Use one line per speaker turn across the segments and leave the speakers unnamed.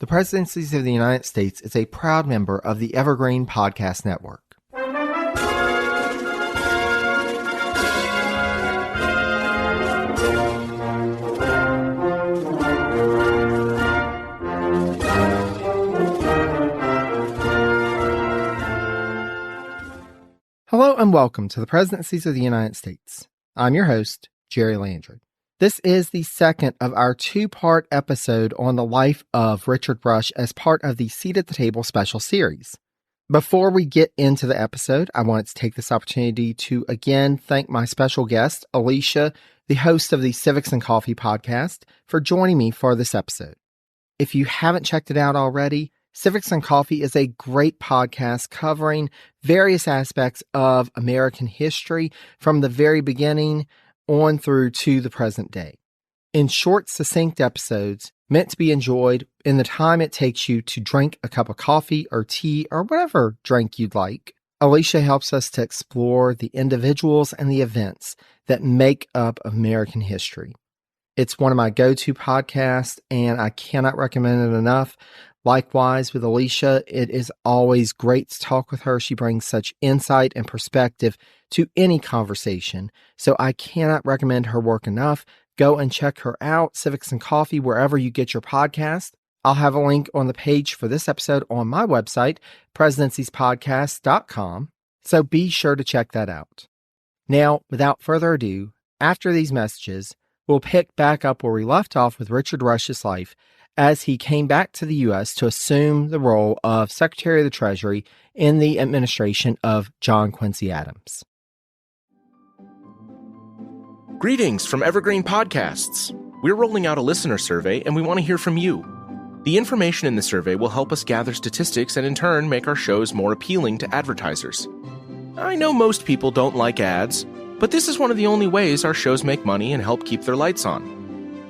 The Presidencies of the United States is a proud member of the Evergreen Podcast Network. Hello and welcome to the Presidencies of the United States. I'm your host, Jerry Landry. This is the second of our two-part episode on the life of Richard Rush as part of the Seat at the Table special series. Before we get into the episode, I wanted to take this opportunity to again thank my special guest, Alicia, the host of the Civics and Coffee podcast, for joining me for this episode. If you haven't checked it out already, Civics and Coffee is a great podcast covering various aspects of American history from the very beginning on through to the present day. In short, succinct episodes meant to be enjoyed in the time it takes you to drink a cup of coffee or tea or whatever drink you'd like, Alicia helps us to explore the individuals and the events that make up American history. It's one of my go-to podcasts, and I cannot recommend it enough. Likewise, with Alicia, it is always great to talk with her. She brings such insight and perspective to any conversation, so I cannot recommend her work enough. Go and check her out, Civics and Coffee, wherever you get your podcast. I'll have a link on the page for this episode on my website, presidenciespodcast.com, so be sure to check that out. Now, without further ado, after these messages, we'll pick back up where we left off with Richard Rush's life as he came back to the U.S. to assume the role of Secretary of the Treasury in the administration of John Quincy Adams.
Greetings from Evergreen Podcasts. We're rolling out a listener survey, and we want to hear from you. The information in the survey will help us gather statistics and in turn make our shows more appealing to advertisers. I know most people don't like ads, but this is one of the only ways our shows make money and help keep their lights on.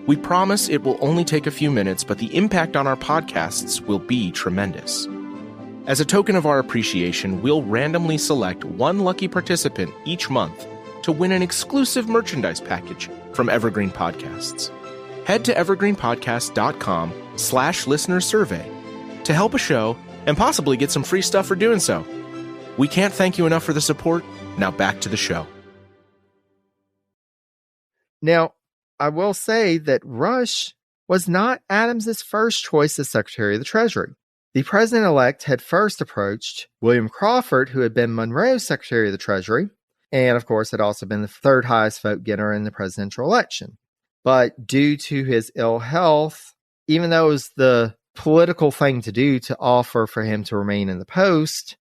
We promise it will only take a few minutes, but the impact on our podcasts will be tremendous. As a token of our appreciation, we'll randomly select one lucky participant each month to win an exclusive merchandise package from Evergreen Podcasts. Head to evergreenpodcast.com/listener-survey to help a show and possibly get some free stuff for doing so. We can't thank you enough for the support. Now back to the show.
Now, I will say that Rush was not Adams's first choice as Secretary of the Treasury. The president-elect had first approached William Crawford, who had been Monroe's Secretary of the Treasury, and of course had also been the third highest vote getter in the presidential election. But due to his ill health, even though it was the political thing to do to offer for him to remain in the post,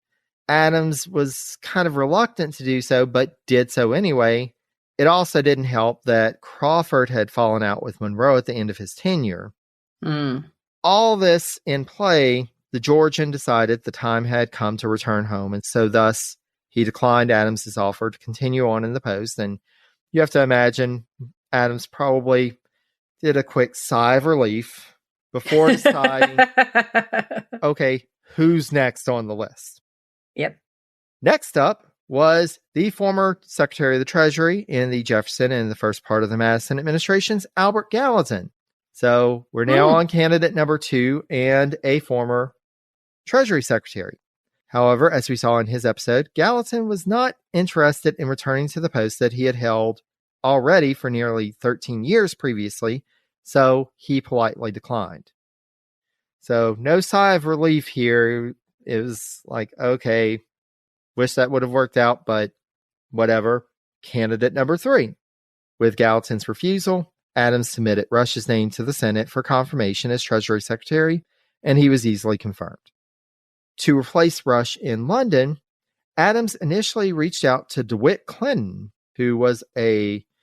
Adams was kind of reluctant to do so, but did so anyway. It also didn't help that Crawford had fallen out with Monroe at the end of his tenure. All this in play, the Georgian decided the time had come to return home, and so thus he declined Adams's offer to continue on in the post. And you have to imagine Adams probably did a quick sigh of relief before deciding, okay, who's next on the list?
Yep.
Next up was the former Secretary of the Treasury in the Jefferson and the first part of the Madison administrations, Albert Gallatin. So we're now on candidate number 2 and a former Treasury Secretary. However, as we saw in his episode, Gallatin was not interested in returning to the post that he had held already for nearly 13 years previously, so he politely declined. So no sigh of relief here. It was like, okay, wish that would have worked out, but whatever. Candidate number 3. With Gallatin's refusal, Adams submitted Rush's name to the Senate for confirmation as Treasury Secretary, and he was easily confirmed. To replace Rush in London, Adams initially reached out to DeWitt Clinton, who was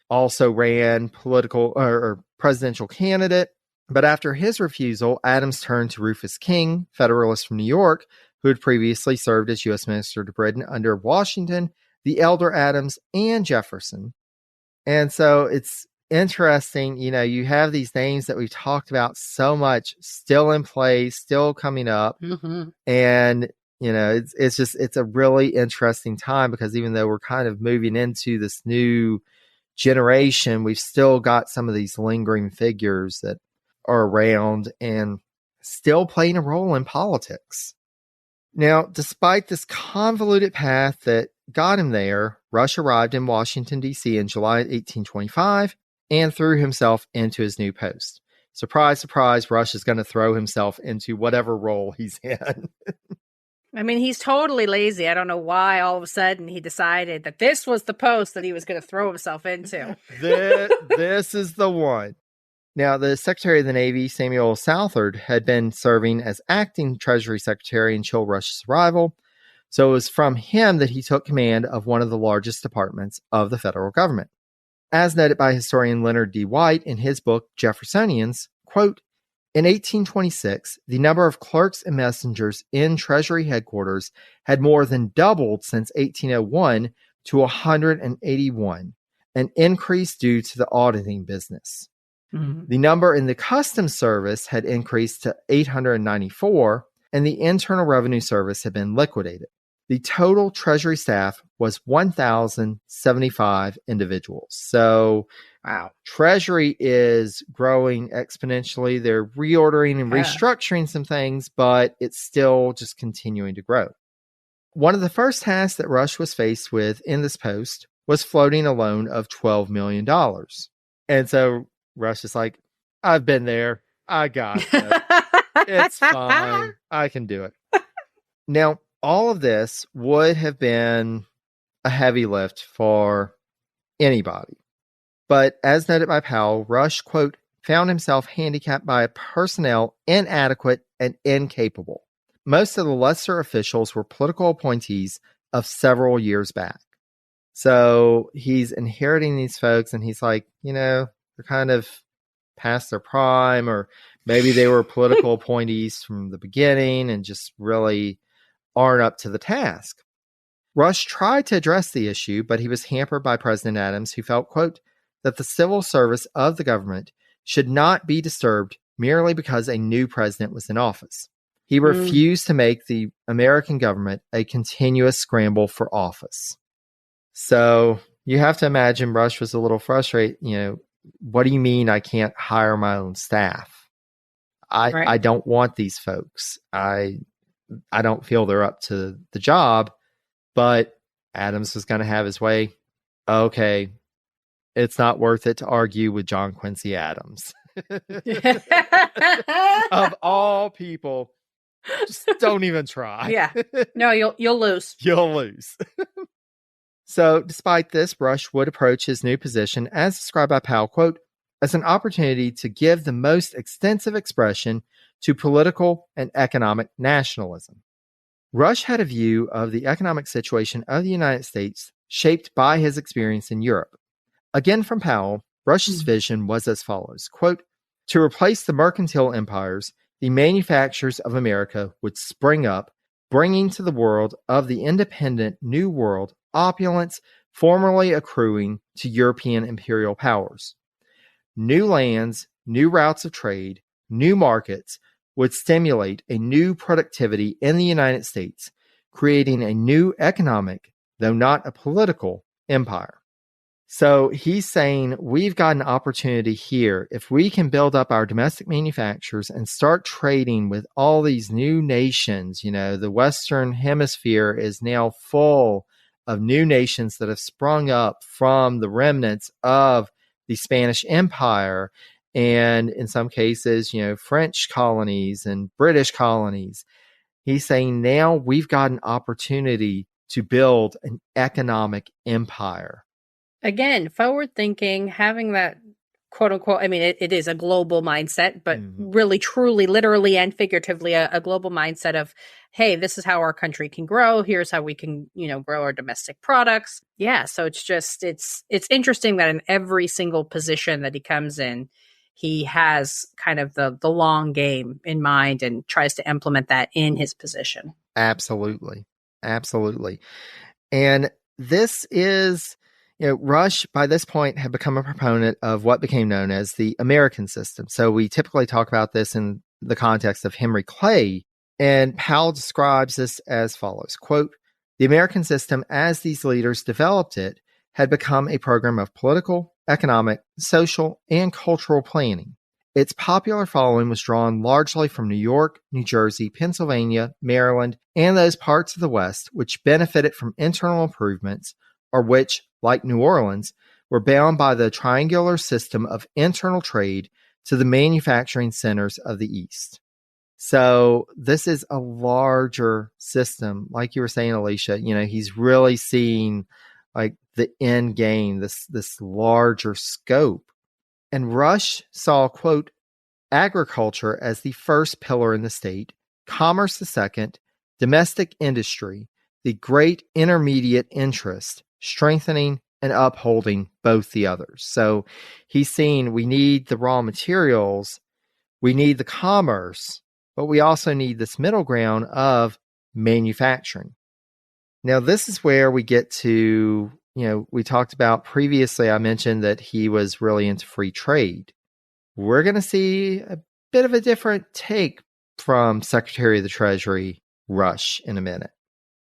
also ran political or presidential candidate. But after his refusal, Adams turned to Rufus King, Federalist from New York, who had previously served as U.S. Minister to Britain under Washington, the elder Adams, and Jefferson. And so it's interesting, you have these names that we've talked about so much still in play, still coming up. And, it's a really interesting time because even though we're kind of moving into this new generation, we've still got some of these lingering figures that are around. And still playing a role in politics. Now, despite this convoluted path that got him there, Rush arrived in Washington, D.C. in July 1825 and threw himself into his new post. Surprise, surprise, Rush is going to throw himself into whatever role he's in.
I mean, he's totally lazy. I don't know why all of a sudden he decided that this was the post that he was going to throw himself into.
This is the one. Now, the Secretary of the Navy, Samuel Southard, had been serving as acting Treasury Secretary until Rush's arrival. So it was from him that he took command of one of the largest departments of the federal government. As noted by historian Leonard D. White in his book, Jeffersonians, quote, in 1826, the number of clerks and messengers in Treasury headquarters had more than doubled since 1801 to 181, an increase due to the auditing business. Mm-hmm. The number in the Customs Service had increased to 894, and the Internal Revenue Service had been liquidated. The total Treasury staff was 1,075 individuals. So, wow, Treasury is growing exponentially. They're reordering and restructuring some things, but it's still just continuing to grow. One of the first tasks that Rush was faced with in this post was floating a loan of $12 million. And so Rush is like, I've been there. I got it. It's fine. I can do it. Now, all of this would have been a heavy lift for anybody. But as noted by Powell, Rush, quote, found himself handicapped by personnel inadequate and incapable. Most of the lesser officials were political appointees of several years back. So he's inheriting these folks and he's like, they're kind of past their prime, or maybe they were political appointees from the beginning and just really aren't up to the task. Rush tried to address the issue, but he was hampered by President Adams, who felt, quote, that the civil service of the government should not be disturbed merely because a new president was in office. He refused to make the American government a continuous scramble for office. So you have to imagine Rush was a little frustrated. What do you mean I can't hire my own staff? I don't want these folks. I don't feel they're up to the job, but Adams was going to have his way. Okay, it's not worth it to argue with John Quincy Adams. Of all people, just don't even try.
Yeah. No, you'll lose.
You'll lose. So despite this, Rush would approach his new position, as described by Powell, quote, as an opportunity to give the most extensive expression to political and economic nationalism. Rush had a view of the economic situation of the United States shaped by his experience in Europe. Again from Powell, Rush's vision was as follows, quote, to replace the mercantile empires, the manufacturers of America would spring up, bringing to the world of the independent New World opulence formerly accruing to European imperial powers. New lands, new routes of trade, new markets would stimulate a new productivity in the United States, creating a new economic, though not a political, empire. So he's saying we've got an opportunity here. If we can build up our domestic manufacturers and start trading with all these new nations, the Western Hemisphere is now full of new nations that have sprung up from the remnants of the Spanish Empire, and in some cases, French colonies and British colonies. He's saying now we've got an opportunity to build an economic empire.
Again, forward thinking, having that quote unquote, it is a global mindset, but really, truly, literally and figuratively a global mindset of, hey, this is how our country can grow. Here's how we can, grow our domestic products. Yeah. So it's interesting that in every single position that he comes in, he has kind of the long game in mind and tries to implement that in his position.
Absolutely. Absolutely. And this is, Rush, by this point, had become a proponent of what became known as the American system. So we typically talk about this in the context of Henry Clay, and Powell describes this as follows, quote, the American system, as these leaders developed it, had become a program of political, economic, social, and cultural planning. Its popular following was drawn largely from New York, New Jersey, Pennsylvania, Maryland, and those parts of the West which benefited from internal improvements, or which, like New Orleans, were bound by the triangular system of internal trade to the manufacturing centers of the East. So this is a larger system. Like you were saying, Alicia, he's really seeing like the end game, this larger scope. And Rush saw, quote, agriculture as the first pillar in the state, commerce the second, domestic industry, the great intermediate interest, strengthening and upholding both the others. So he's seeing we need the raw materials, we need the commerce, but we also need this middle ground of manufacturing. Now, this is where we get to, we talked about previously, I mentioned that he was really into free trade. We're going to see a bit of a different take from Secretary of the Treasury Rush in a minute.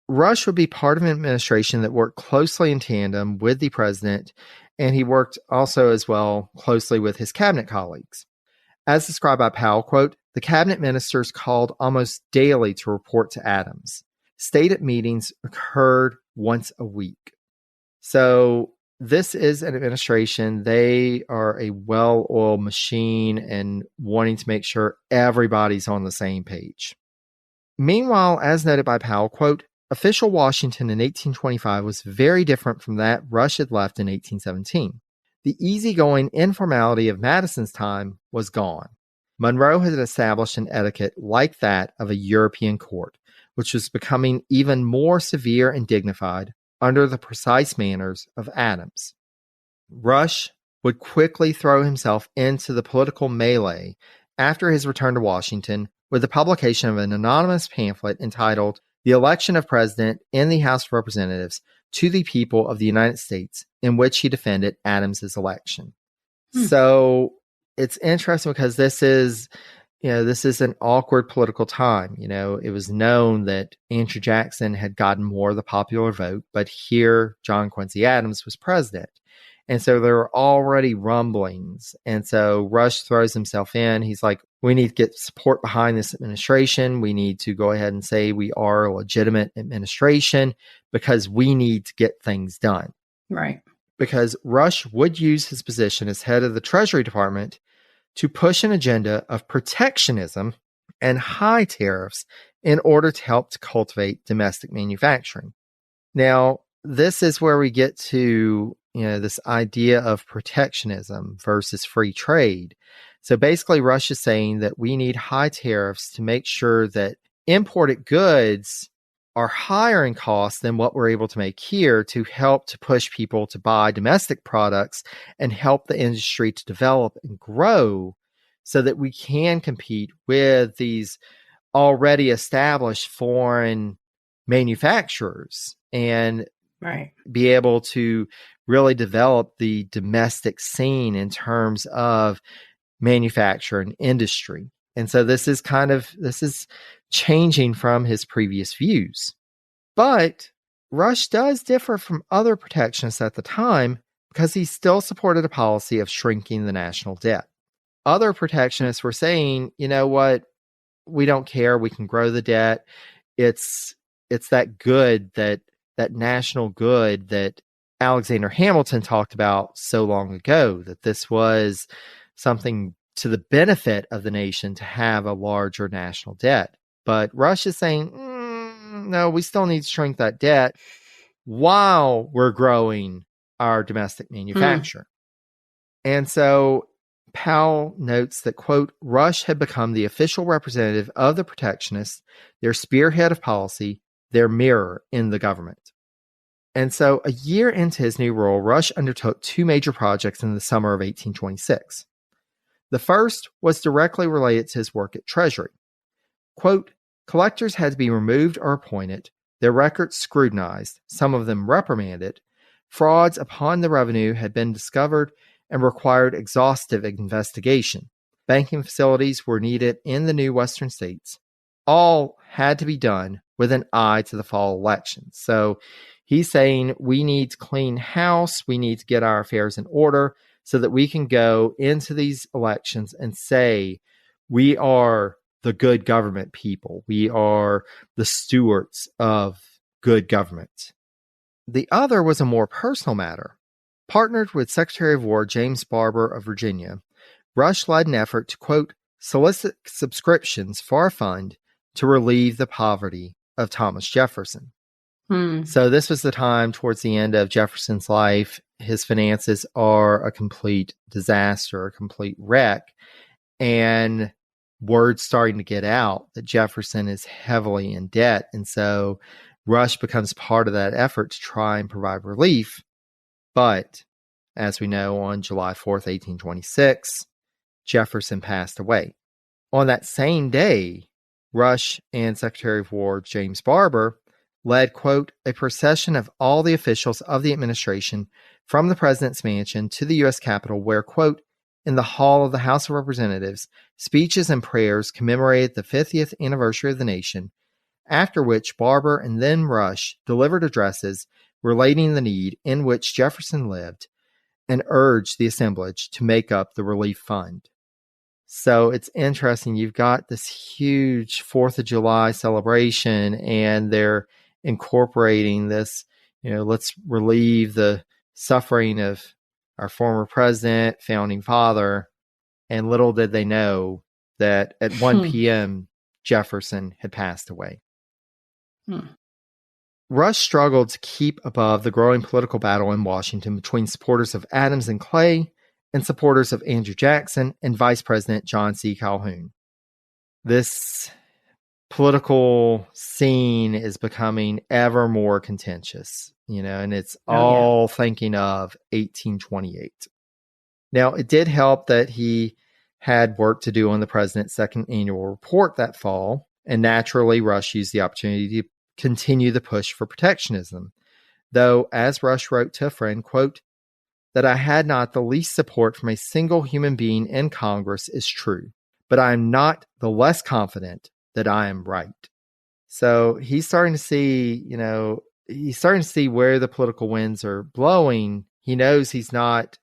Rush would be part of an administration that worked closely in tandem with the president, and he worked also as well closely with his cabinet colleagues. As described by Powell, quote, the cabinet ministers called almost daily to report to Adams. Stated meetings occurred once a week. So this is an administration. They are a well-oiled machine and wanting to make sure everybody's on the same page. Meanwhile, as noted by Powell, quote, official Washington in 1825 was very different from that Rush had left in 1817. The easygoing informality of Madison's time was gone. Monroe had established an etiquette like that of a European court, which was becoming even more severe and dignified under the precise manners of Adams. Rush would quickly throw himself into the political melee after his return to Washington with the publication of an anonymous pamphlet entitled The Election of President in the House of Representatives to the People of the United States, in which he defended Adams's election. So it's interesting because this is an awkward political time. It was known that Andrew Jackson had gotten more of the popular vote, but here John Quincy Adams was president. And so there were already rumblings. And so Rush throws himself in. He's like, we need to get support behind this administration. We need to go ahead and say we are a legitimate administration because we need to get things done.
Right.
Because Rush would use his position as head of the Treasury Department to push an agenda of protectionism and high tariffs in order to help to cultivate domestic manufacturing. Now, this is where we get to, this idea of protectionism versus free trade. So basically, Rush is saying that we need high tariffs to make sure that imported goods are higher in cost than what we're able to make here to help to push people to buy domestic products and help the industry to develop and grow so that we can compete with these already established foreign manufacturers and be able to really develop the domestic scene in terms of manufacture and industry. And so this is changing from his previous views. But Rush does differ from other protectionists at the time because he still supported a policy of shrinking the national debt. Other protectionists were saying, you know what, we don't care, we can grow the debt. It's that good, that national good that Alexander Hamilton talked about so long ago, that this was something to the benefit of the nation to have a larger national debt. But Rush is saying, no, we still need to shrink that debt while we're growing our domestic manufacture. And so Powell notes that, quote, Rush had become the official representative of the protectionists, their spearhead of policy, their mirror in the government. And so a year into his new role, Rush undertook two major projects in the summer of 1826. The first was directly related to his work at Treasury. Quote, collectors had to be removed or appointed, their records scrutinized, some of them reprimanded. Frauds upon the revenue had been discovered and required exhaustive investigation. Banking facilities were needed in the new Western states. All had to be done with an eye to the fall elections. So he's saying we need to clean house, we need to get our affairs in order so that we can go into these elections and say, we are the good government people. We are the stewards of good government. The other was a more personal matter. Partnered with Secretary of War James Barber of Virginia, Rush led an effort to, quote, solicit subscriptions for a fund to relieve the poverty of Thomas Jefferson. So this was the time towards the end of Jefferson's life. His finances are a complete disaster, a complete wreck. And word's starting to get out that Jefferson is heavily in debt. And so Rush becomes part of that effort to try and provide relief. But as we know, on July 4th, 1826, Jefferson passed away. On that same day, Rush and Secretary of War James Barber led, quote, a procession of all the officials of the administration from the president's mansion to the U.S. Capitol, where, quote, in the hall of the House of Representatives, speeches and prayers commemorated the 50th anniversary of the nation, after which Barber and then Rush delivered addresses relating the need in which Jefferson lived and urged the assemblage to make up the relief fund. So it's interesting. You've got this huge 4th of July celebration, and they're incorporating this, let's relieve the suffering of our former president, founding father. And little did they know that at 1 p.m., Jefferson had passed away. Rush struggled to keep above the growing political battle in Washington between supporters of Adams and Clay and supporters of Andrew Jackson and Vice President John C. Calhoun. This political scene is becoming ever more contentious, and it's all thinking of 1828. Now, it did help that he had work to do on the president's second annual report that fall, and naturally, Rush used the opportunity to continue the push for protectionism, though, as Rush wrote to a friend, quote, that I had not the least support from a single human being in Congress is true, but I am not the less confident that I am right. So he's starting to see, where the political winds are blowing. He knows he's not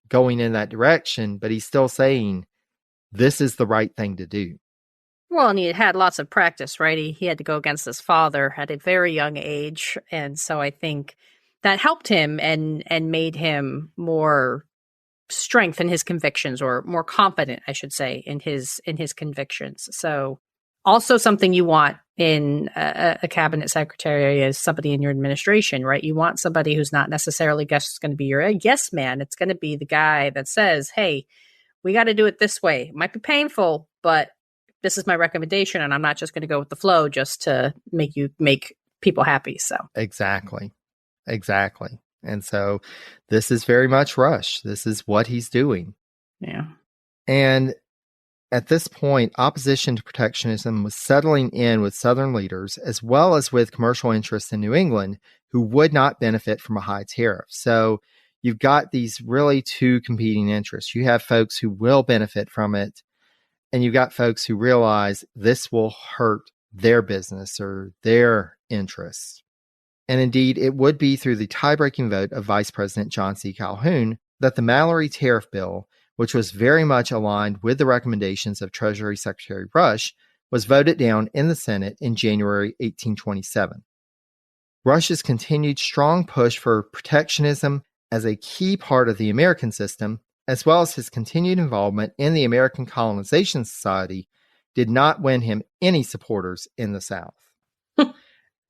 going in that direction, but he's still saying this is the right thing to do.
Well, and he had lots of practice, right? He had to go against his father at a very young age. And so I think that helped him and made him more strength in his convictions, or more confident, I should say, in his convictions. So also something you want in a cabinet secretary is somebody in your administration, right? You want somebody who's not necessarily just going to be your yes man. It's going to be the guy that says, hey, we got to do it this way. It might be painful, but this is my recommendation, and I'm not just going to go with the flow just to make people happy. So
Exactly. And so this is very much Rush. This is what he's doing.
Yeah.
And at this point, opposition to protectionism was settling in with Southern leaders, as well as with commercial interests in New England who would not benefit from a high tariff. So you've got these really two competing interests. You have folks who will benefit from it, and you've got folks who realize this will hurt their business or their interests. And indeed, it would be through the tie-breaking vote of Vice President John C. Calhoun that the Mallory Tariff Bill, which was very much aligned with the recommendations of Treasury Secretary Rush, was voted down in the Senate in January 1827. Rush's continued strong push for protectionism as a key part of the American system, as well as his continued involvement in the American Colonization Society, did not win him any supporters in the South,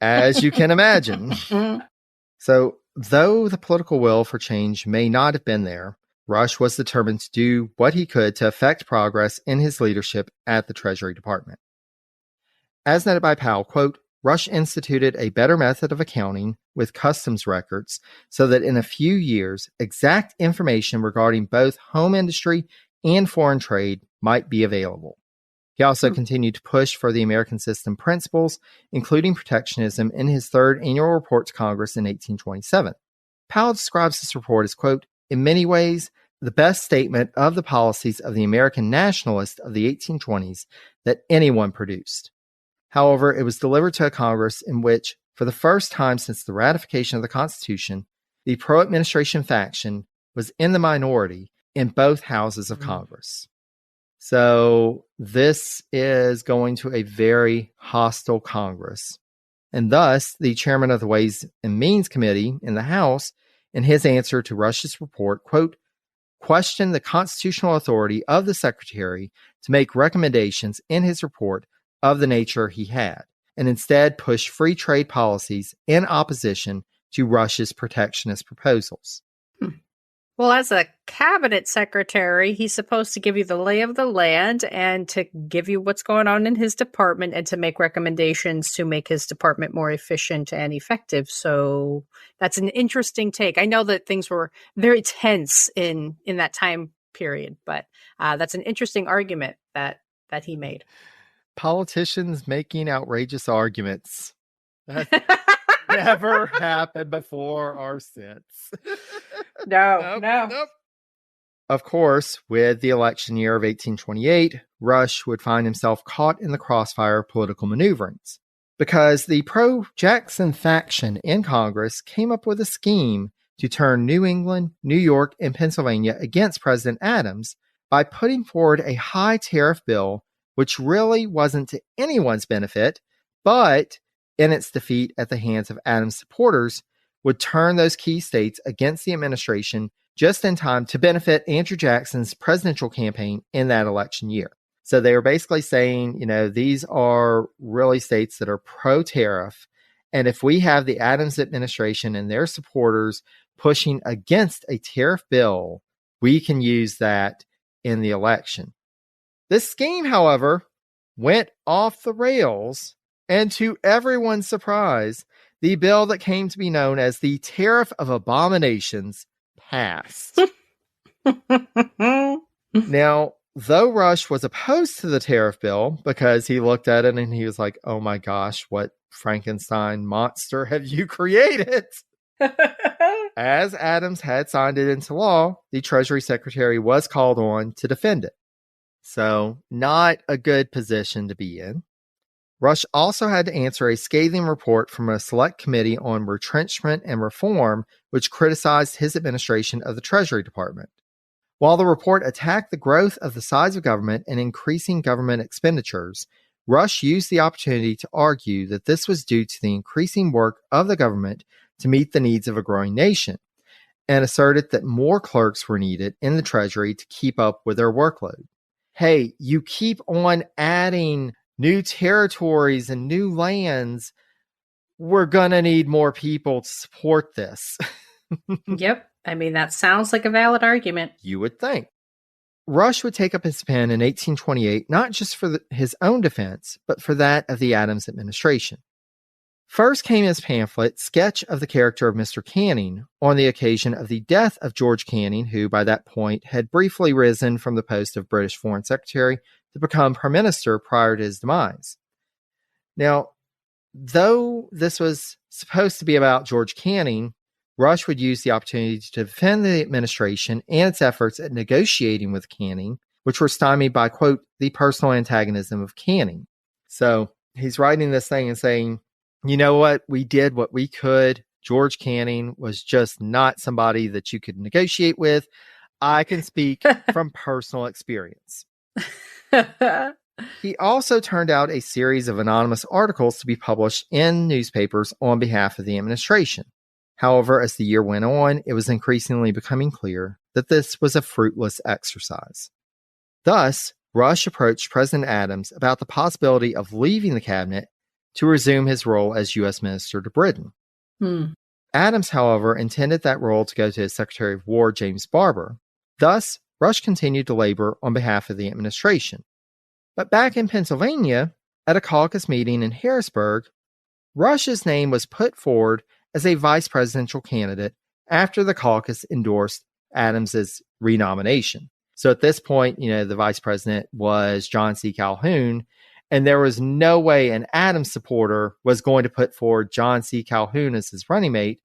as you can imagine. So, though the political will for change may not have been there, Rush was determined to do what he could to effect progress in his leadership at the Treasury Department. As noted by Powell, quote, Rush instituted a better method of accounting with customs records so that in a few years, exact information regarding both home industry and foreign trade might be available. He also continued to push for the American system principles, including protectionism, in his third annual report to Congress in 1827. Powell describes this report as, quote, in many ways, the best statement of the policies of the American nationalists of the 1820s that anyone produced. However, it was delivered to a Congress in which, for the first time since the ratification of the Constitution, the pro-administration faction was in the minority in both houses of Congress. So this is going to a very hostile Congress. And thus, the chairman of the Ways and Means Committee in the House, in his answer to Rush's report, quote, questioned the constitutional authority of the secretary to make recommendations in his report of the nature he had, and instead pushed free trade policies in opposition to Rush's protectionist proposals.
Well, as a cabinet secretary, he's supposed to give you the lay of the land and to give you what's going on in his department and to make recommendations to make his department more efficient and effective. So that's an interesting take. I know that things were very tense in that time period, but that's an interesting argument that he made.
Politicians making outrageous arguments. That's never happened before or since.
No.
Of course, with the election year of 1828, Rush would find himself caught in the crossfire of political maneuverings because the pro-Jackson faction in Congress came up with a scheme to turn New England, New York, and Pennsylvania against President Adams by putting forward a high tariff bill, which really wasn't to anyone's benefit, but in its defeat at the hands of Adams' supporters, would turn those key states against the administration just in time to benefit Andrew Jackson's presidential campaign in that election year. So they were basically saying, these are really states that are pro-tariff. And if we have the Adams administration and their supporters pushing against a tariff bill, we can use that in the election. This scheme, however, went off the rails, and to everyone's surprise, the bill that came to be known as the Tariff of Abominations passed. Now, though Rush was opposed to the tariff bill because he looked at it and he was like, oh my gosh, what Frankenstein monster have you created? As Adams had signed it into law, the Treasury Secretary was called on to defend it. So, not a good position to be in. Rush also had to answer a scathing report from a select committee on retrenchment and reform, which criticized his administration of the Treasury Department. While the report attacked the growth of the size of government and increasing government expenditures, Rush used the opportunity to argue that this was due to the increasing work of the government to meet the needs of a growing nation, and asserted that more clerks were needed in the Treasury to keep up with their workload. Hey, you keep on adding new territories and new lands, we're going to need more people to support this.
Yep. I mean, that sounds like a valid argument.
You would think. Rush would take up his pen in 1828, not just for his own defense, but for that of the Adams administration. First came his pamphlet, Sketch of the Character of Mr. Canning, on the occasion of the death of George Canning, who by that point had briefly risen from the post of British Foreign Secretary to become Prime Minister prior to his demise. Now, though this was supposed to be about George Canning, Rush would use the opportunity to defend the administration and its efforts at negotiating with Canning, which were stymied by, quote, the personal antagonism of Canning. So he's writing this thing and saying, you know what, we did what we could. George Canning was just not somebody that you could negotiate with. I can speak from personal experience. He also turned out a series of anonymous articles to be published in newspapers on behalf of the administration. However, as the year went on, it was increasingly becoming clear that this was a fruitless exercise. Thus, Rush approached President Adams about the possibility of leaving the cabinet to resume his role as U.S. Minister to Britain. Adams, however, intended that role to go to his Secretary of War, James Barbour. Thus, Rush continued to labor on behalf of the administration. But back in Pennsylvania, at a caucus meeting in Harrisburg, Rush's name was put forward as a vice presidential candidate after the caucus endorsed Adams's renomination. So at this point, the vice president was John C. Calhoun, and there was no way an Adams supporter was going to put forward John C. Calhoun as his running mate.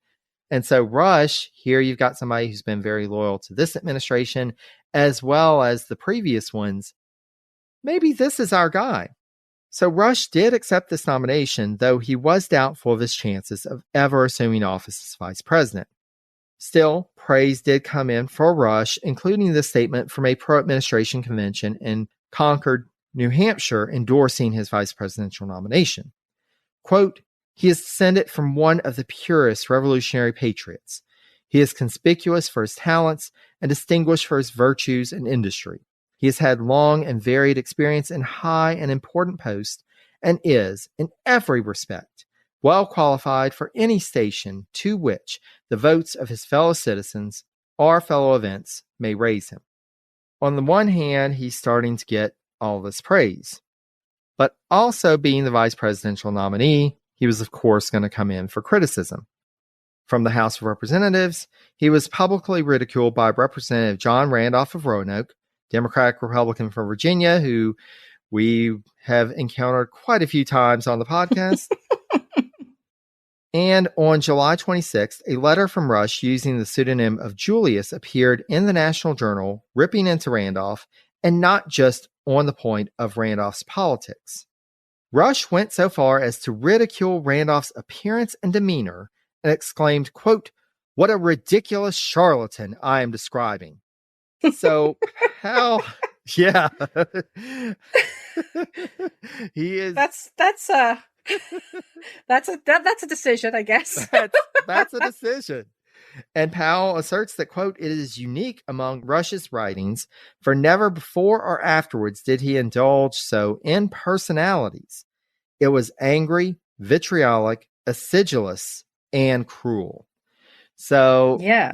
And so Rush, here you've got somebody who's been very loyal to this administration, as well as the previous ones. Maybe this is our guy. So Rush did accept this nomination, though he was doubtful of his chances of ever assuming office as vice president. Still, praise did come in for Rush, including the statement from a pro-administration convention in Concord, New Hampshire, endorsing his vice presidential nomination. Quote, "He is descended from one of the purest revolutionary patriots. He is conspicuous for his talents and distinguished for his virtues and industry. He has had long and varied experience in high and important posts and is, in every respect, well qualified for any station to which the votes of his fellow citizens or fellow events may raise him." On the one hand, he's starting to get all this praise, but also being the vice presidential nominee, he was, of course, going to come in for criticism. From the House of Representatives, he was publicly ridiculed by Representative John Randolph of Roanoke, Democratic Republican from Virginia, who we have encountered quite a few times on the podcast. And on July 26th, a letter from Rush using the pseudonym of Julius appeared in the National Journal, ripping into Randolph, and not just on the point of Randolph's politics. Rush went so far as to ridicule Randolph's appearance and demeanor and exclaimed, quote, "What a ridiculous charlatan I am describing." So, how... Yeah. He is... That's
a decision, I guess.
That's a decision. And Powell asserts that, quote, "It is unique among Rush's writings, for never before or afterwards did he indulge so in personalities. It was angry, vitriolic, acidulous, and cruel." So,
yeah,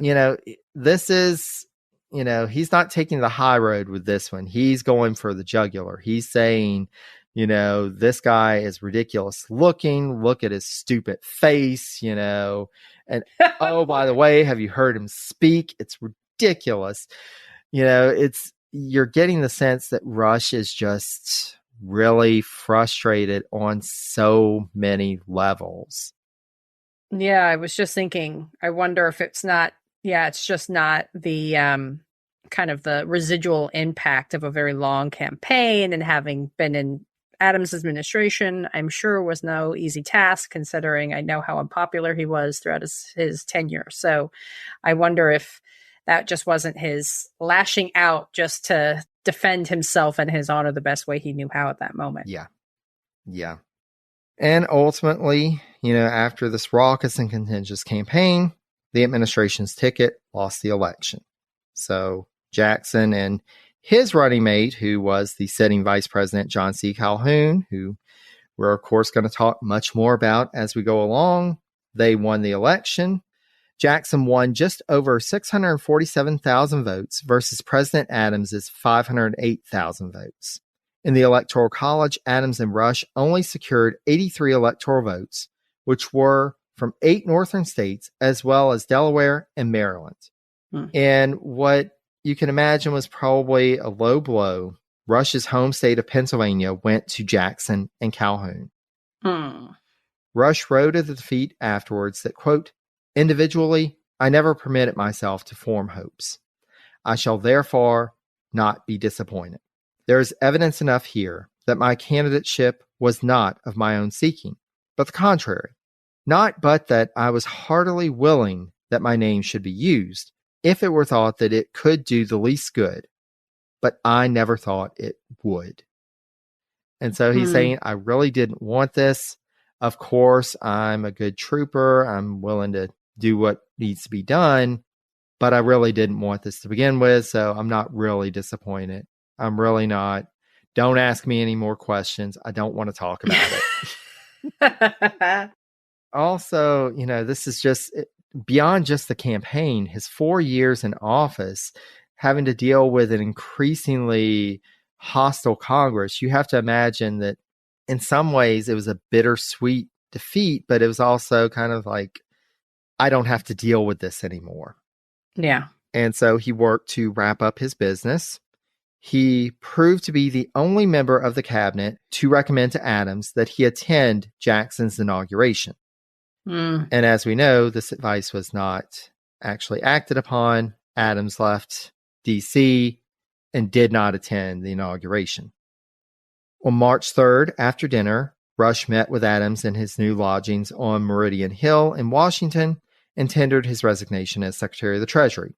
this is, he's not taking the high road with this one. He's going for the jugular. He's saying, this guy is ridiculous looking. Look at his stupid face, and oh, by the way, have you heard him speak? It's ridiculous. You're getting the sense that Rush is just really frustrated on so many levels.
Yeah, I was just thinking, I wonder if it's just not the kind of the residual impact of a very long campaign, and having been in Adams' administration, I'm sure was no easy task, considering I know how unpopular he was throughout his tenure. So I wonder if that just wasn't his lashing out just to defend himself and his honor the best way he knew how at that moment.
Yeah. Yeah. And ultimately, after this raucous and contentious campaign, the administration's ticket lost the election. So Jackson and his running mate, who was the sitting vice president, John C. Calhoun, who we're, of course, going to talk much more about as we go along, they won the election. Jackson won just over 647,000 votes versus President Adams's 508,000 votes. In the Electoral College, Adams and Rush only secured 83 electoral votes, which were from 8 northern states, as well as Delaware and Maryland. And what you can imagine was probably a low blow. Rush's home state of Pennsylvania went to Jackson and Calhoun. Rush wrote of the defeat afterwards that, quote, "Individually, I never permitted myself to form hopes. I shall therefore not be disappointed. There is evidence enough here that my candidateship was not of my own seeking, but the contrary. Not but that I was heartily willing that my name should be used, if it were thought that it could do the least good, but I never thought it would." And so he's saying, I really didn't want this. Of course, I'm a good trooper. I'm willing to do what needs to be done, but I really didn't want this to begin with. So I'm not really disappointed. I'm really not. Don't ask me any more questions. I don't want to talk about it. Also, this is just beyond just the campaign, his 4 years in office, having to deal with an increasingly hostile Congress. You have to imagine that in some ways it was a bittersweet defeat, but it was also kind of like, I don't have to deal with this anymore.
Yeah.
And so he worked to wrap up his business. He proved to be the only member of the cabinet to recommend to Adams that he attend Jackson's inauguration. And as we know, this advice was not actually acted upon. Adams left D.C. and did not attend the inauguration. On March 3rd, after dinner, Rush met with Adams in his new lodgings on Meridian Hill in Washington and tendered his resignation as Secretary of the Treasury.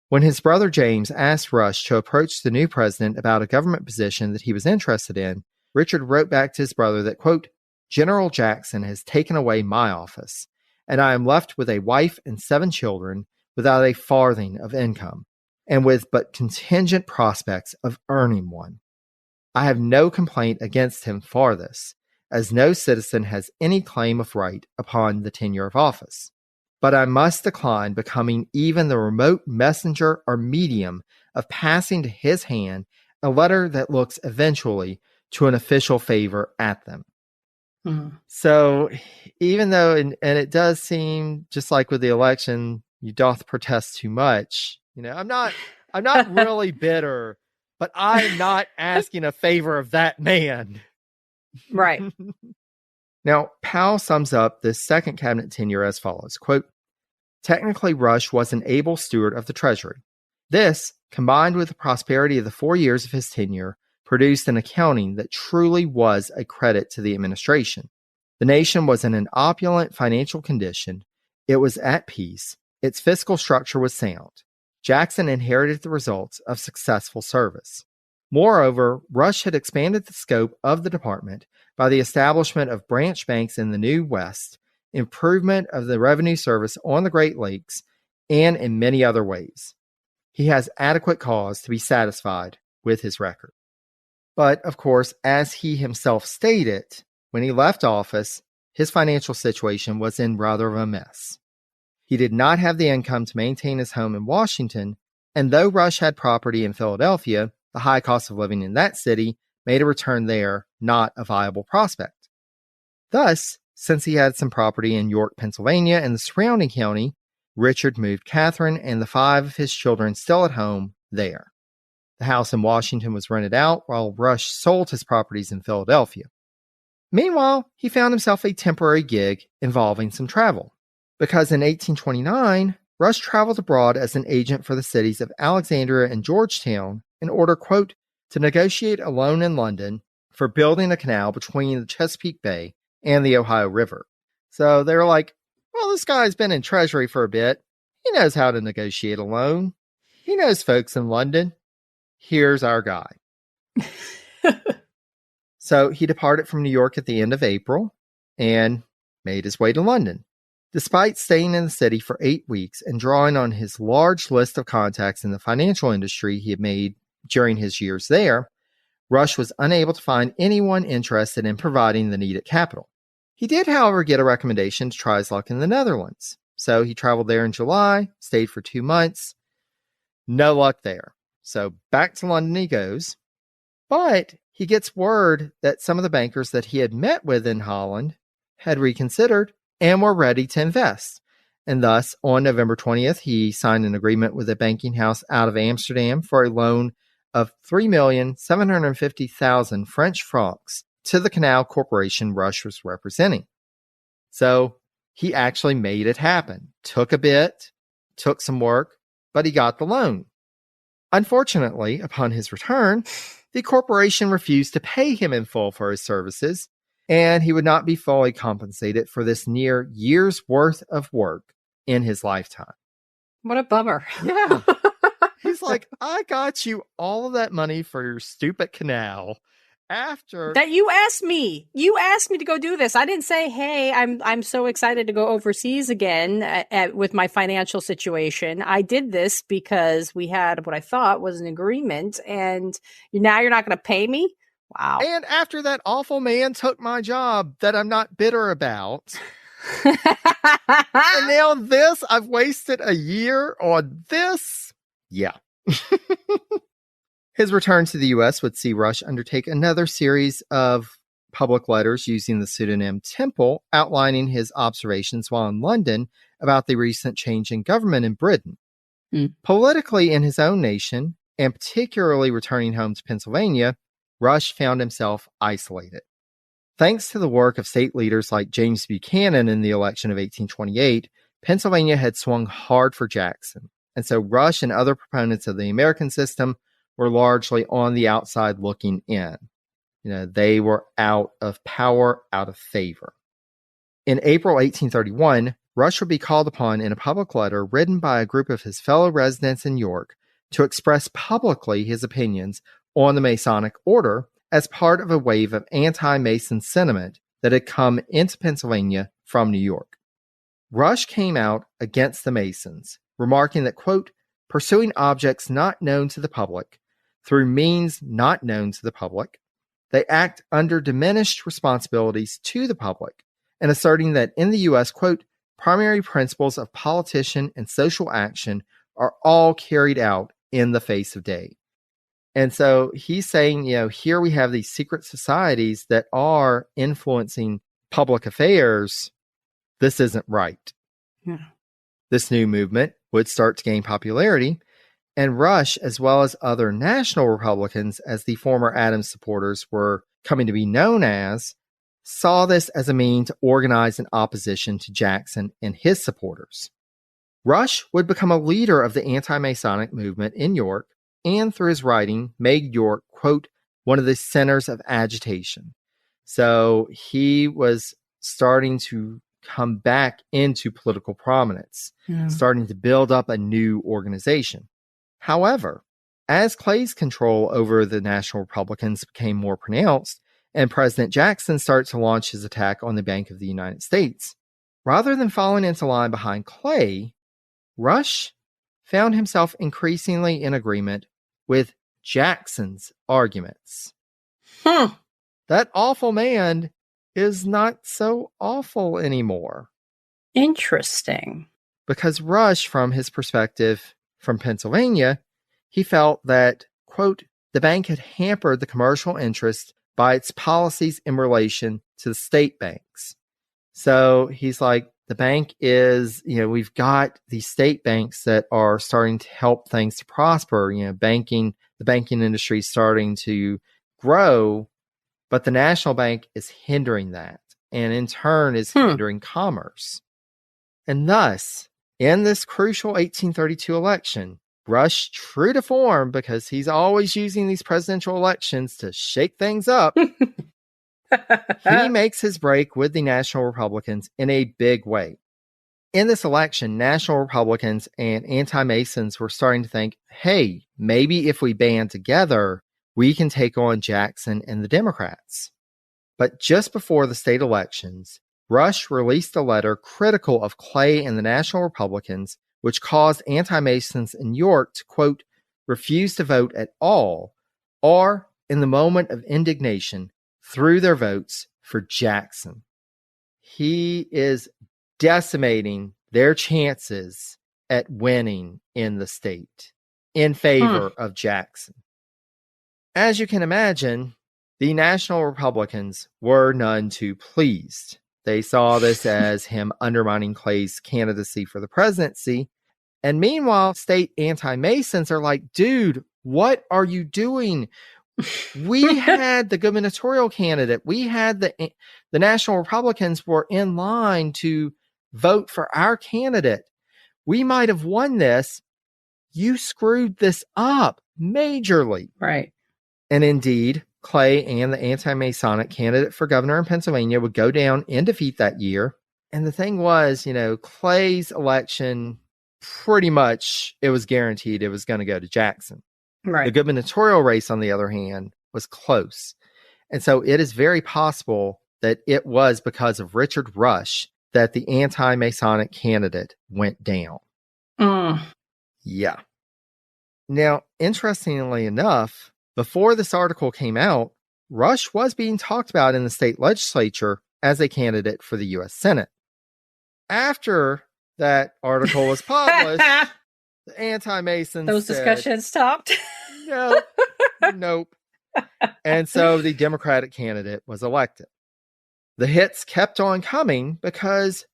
When his brother James asked Rush to approach the new president about a government position that he was interested in, Richard wrote back to his brother that, quote, General Jackson has taken away my office, and I am left with a wife and 7 children without a farthing of income, and with but contingent prospects of earning one. I have no complaint against him for this, as no citizen has any claim of right upon the tenure of office. But I must decline becoming even the remote messenger or medium of passing to his hand a letter that looks eventually to an official favor at them. So even though, and it does seem just like with the election, you doth protest too much. I'm not really bitter, but I'm not asking a favor of that man.
Right.
Now, Powell sums up this second cabinet tenure as follows, quote, technically, Rush was an able steward of the Treasury. This, combined with the prosperity of the 4 years of his tenure, produced an accounting that truly was a credit to the administration. The nation was in an opulent financial condition. It was at peace. Its fiscal structure was sound. Jackson inherited the results of successful service. Moreover, Rush had expanded the scope of the department by the establishment of branch banks in the New West, improvement of the revenue service on the Great Lakes, and in many other ways. He has adequate cause to be satisfied with his record. But, of course, as he himself stated, when he left office, his financial situation was in rather of a mess. He did not have the income to maintain his home in Washington, and though Rush had property in Philadelphia, the high cost of living in that city made a return there not a viable prospect. Thus, since he had some property in York, Pennsylvania, and the surrounding county, Richard moved Catherine and the 5 of his children still at home there. The house in Washington was rented out while Rush sold his properties in Philadelphia. Meanwhile, he found himself a temporary gig involving some travel, because in 1829, Rush traveled abroad as an agent for the cities of Alexandria and Georgetown in order, quote, to negotiate a loan in London for building a canal between the Chesapeake Bay and the Ohio River. So they were like, well, this guy's been in Treasury for a bit. He knows how to negotiate a loan. He knows folks in London. Here's our guy. So he departed from New York at the end of April and made his way to London. Despite staying in the city for 8 weeks and drawing on his large list of contacts in the financial industry he had made during his years there, Rush was unable to find anyone interested in providing the needed capital. He did, however, get a recommendation to try his luck in the Netherlands. So he traveled there in July, stayed for 2 months. No luck there. So back to London he goes. But he gets word that some of the bankers that he had met with in Holland had reconsidered and were ready to invest. And thus, on November 20th, he signed an agreement with a banking house out of Amsterdam for a loan of 3,750,000 French francs to the Canal Corporation Rush was representing. So he actually made it happen. Took a bit, took some work, but he got the loan. Unfortunately, upon his return, the corporation refused to pay him in full for his services, and he would not be fully compensated for this near year's worth of work in his lifetime.
What a bummer.
Yeah. He's like, I got you all of that money for your stupid canal. After
that, you asked me to go do this. I didn't say, hey, I'm so excited to go overseas again with my financial situation. I did this because we had what I thought was an agreement, and now you're not going to pay me. Wow.
And after that awful man took my job that I'm not bitter about. And now this, I've wasted a year on this. Yeah. His return to the U.S. would see Rush undertake another series of public letters using the pseudonym Temple, outlining his observations while in London about the recent change in government in Britain. Politically in his own nation, and particularly returning home to Pennsylvania, Rush found himself isolated. Thanks to the work of state leaders like James Buchanan in the election of 1828, Pennsylvania had swung hard for Jackson, and so Rush and other proponents of the American system were largely on the outside looking in. They were out of power, out of favor. In April 1831, Rush would be called upon in a public letter written by a group of his fellow residents in York to express publicly his opinions on the Masonic order as part of a wave of anti-Mason sentiment that had come into Pennsylvania from New York. Rush came out against the Masons, remarking that, quote, pursuing objects not known to the public through means not known to the public, they act under diminished responsibilities to the public, and asserting that in the U.S., quote, primary principles of politician and social action are all carried out in the face of day. And so he's saying, here we have these secret societies that are influencing public affairs. This isn't right.
Yeah.
This new movement would start to gain popularity, and Rush, as well as other national Republicans, as the former Adams supporters were coming to be known as, saw this as a means to organize an opposition to Jackson and his supporters. Rush would become a leader of the anti-Masonic movement in York, and through his writing, made York, quote, one of the centers of agitation. So he was starting to come back into political prominence, starting to build up a new organization. However, as Clay's control over the National Republicans became more pronounced, and President Jackson started to launch his attack on the Bank of the United States, rather than falling into line behind Clay, Rush found himself increasingly in agreement with Jackson's arguments. That awful man is not so awful anymore.
Interesting.
Because Rush, from his perspective from Pennsylvania, he felt that, quote, the bank had hampered the commercial interest by its policies in relation to the state banks. So he's like, the bank is, we've got these state banks that are starting to help things to prosper. The banking industry is starting to grow, but the national bank is hindering that, and in turn is hindering commerce. And thus, in this crucial 1832 election, Rush, true to form, because he's always using these presidential elections to shake things up, he makes his break with the National Republicans in a big way. In this election, National Republicans and anti-Masons were starting to think, hey, maybe if we band together, we can take on Jackson and the Democrats. But just before the state elections, Rush released a letter critical of Clay and the National Republicans, which caused anti-Masons in York to, quote, refuse to vote at all, or, in the moment of indignation, threw their votes for Jackson. He is decimating their chances at winning in the state in favor of Jackson. As you can imagine, the National Republicans were none too pleased. They saw this as him undermining Clay's candidacy for the presidency. And meanwhile, state anti-Masons are like, dude, what are you doing? We had the gubernatorial candidate. We had the National Republicans were in line to vote for our candidate. We might have won this. You screwed this up majorly.
Right.
And indeed, Clay and the anti-Masonic candidate for governor in Pennsylvania would go down in defeat that year. And the thing was, Clay's election, pretty much, it was guaranteed it was going to go to Jackson.
Right.
The gubernatorial race, on the other hand, was close. And so it is very possible that it was because of Richard Rush that the anti-Masonic candidate went down. Yeah. Now, interestingly enough, before this article came out, Rush was being talked about in the state legislature as a candidate for the U.S. Senate. After that article was published, the anti-Masons
Those discussions stopped.
Nope. And so the Democratic candidate was elected. The hits kept on coming because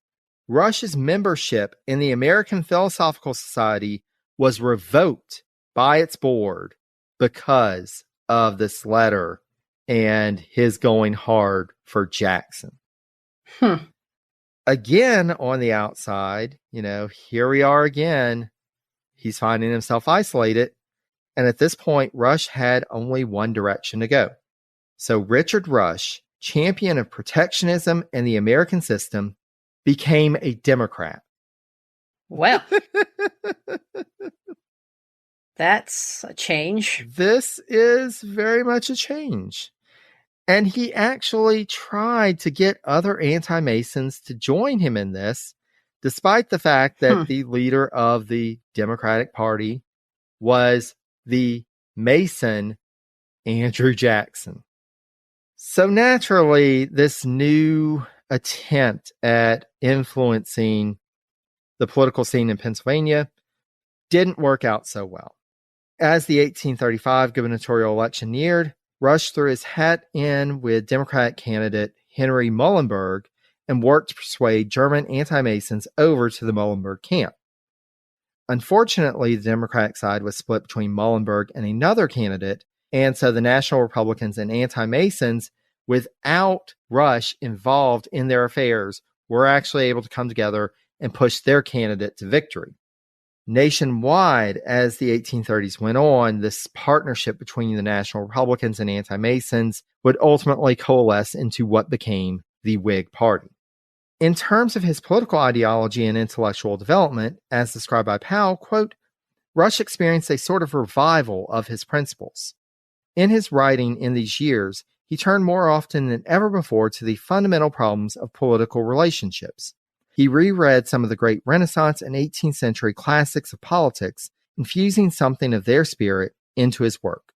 Rush's membership in the American Philosophical Society was revoked by its board because of this letter and his going hard for Jackson. Again, on the outside, here we are again. He's finding himself isolated. And at this point, Rush had only one direction to go. So Richard Rush, champion of protectionism and the American system, became a Democrat.
Well, that's a change.
This is very much a change. And he actually tried to get other anti-Masons to join him in this, despite the fact that the leader of the Democratic Party was the Mason Andrew Jackson. So naturally, this new attempt at influencing the political scene in Pennsylvania didn't work out so well. As the 1835 gubernatorial election neared, Rush threw his hat in with Democratic candidate Henry Muhlenberg and worked to persuade German anti-Masons over to the Muhlenberg camp. Unfortunately, the Democratic side was split between Muhlenberg and another candidate, and so the National Republicans and anti-Masons, without Rush involved in their affairs, were actually able to come together and push their candidate to victory. Nationwide, as the 1830s went on, this partnership between the National Republicans and anti-Masons would ultimately coalesce into what became the Whig Party. In terms of his political ideology and intellectual development, as described by Powell, quote, Rush experienced a sort of revival of his principles. In his writing in these years, he turned more often than ever before to the fundamental problems of political relationships. He reread some of the great Renaissance and 18th century classics of politics, infusing something of their spirit into his work.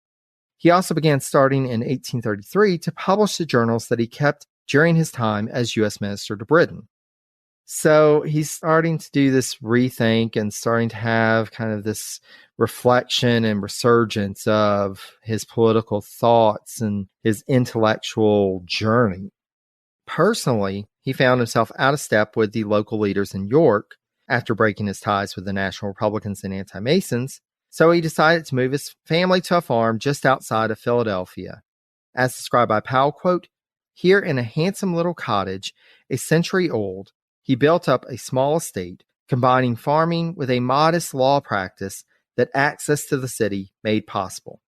He also began starting in 1833 to publish the journals that he kept during his time as U.S. Minister to Britain. So he's starting to do this rethink and starting to have kind of this reflection and resurgence of his political thoughts and his intellectual journey. Personally, he found himself out of step with the local leaders in York after breaking his ties with the National Republicans and anti-Masons, so he decided to move his family to a farm just outside of Philadelphia. As described by Powell, quote, here in a handsome little cottage, a century old, he built up a small estate, combining farming with a modest law practice that access to the city made possible.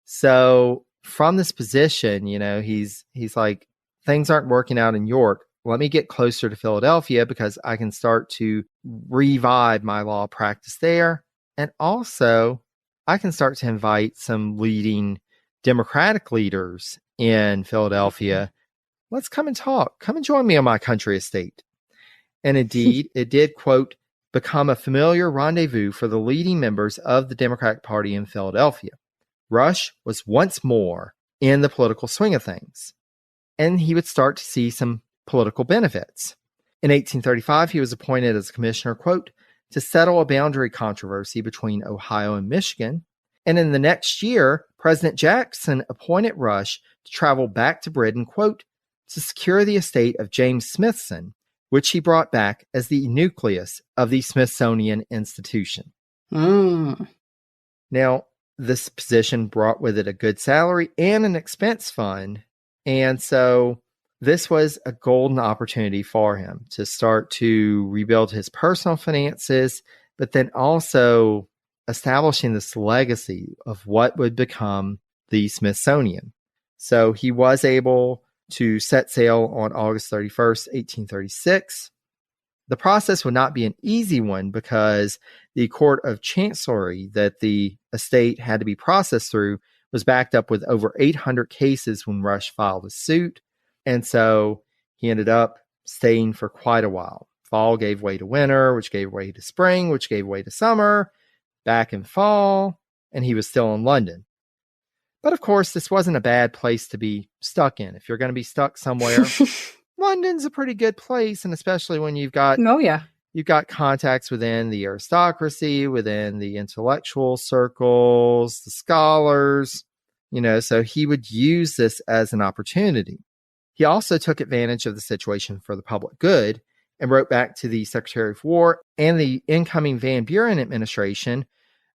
So from this position, he's like, things aren't working out in York. Let me get closer to Philadelphia because I can start to revive my law practice there. And also, I can start to invite some leading Democratic leaders in Philadelphia. Let's come and talk. Come and join me on my country estate. And indeed, it did, quote, become a familiar rendezvous for the leading members of the Democratic Party in Philadelphia. Rush was once more in the political swing of things, and he would start to see some political benefits. In 1835, he was appointed as commissioner, quote, to settle a boundary controversy between Ohio and Michigan. And in the next year, President Jackson appointed Rush to travel back to Britain, quote, to secure the estate of James Smithson, which he brought back as the nucleus of the Smithsonian Institution. Now, this position brought with it a good salary and an expense fund, and so this was a golden opportunity for him to start to rebuild his personal finances, but then also establishing this legacy of what would become the Smithsonian. So he was able to set sail on August 31st, 1836. The process would not be an easy one because the Court of Chancery that the estate had to be processed through was backed up with over 800 cases when Rush filed a suit. And so he ended up staying for quite a while. Fall gave way to winter, which gave way to spring, which gave way to summer, back in fall, and he was still in London. But of course, this wasn't a bad place to be stuck in. If you're going to be stuck somewhere, London's a pretty good place, and especially when you've got you've got contacts within the aristocracy, within the intellectual circles, the scholars, so he would use this as an opportunity. He also took advantage of the situation for the public good and wrote back to the Secretary of War and the incoming Van Buren administration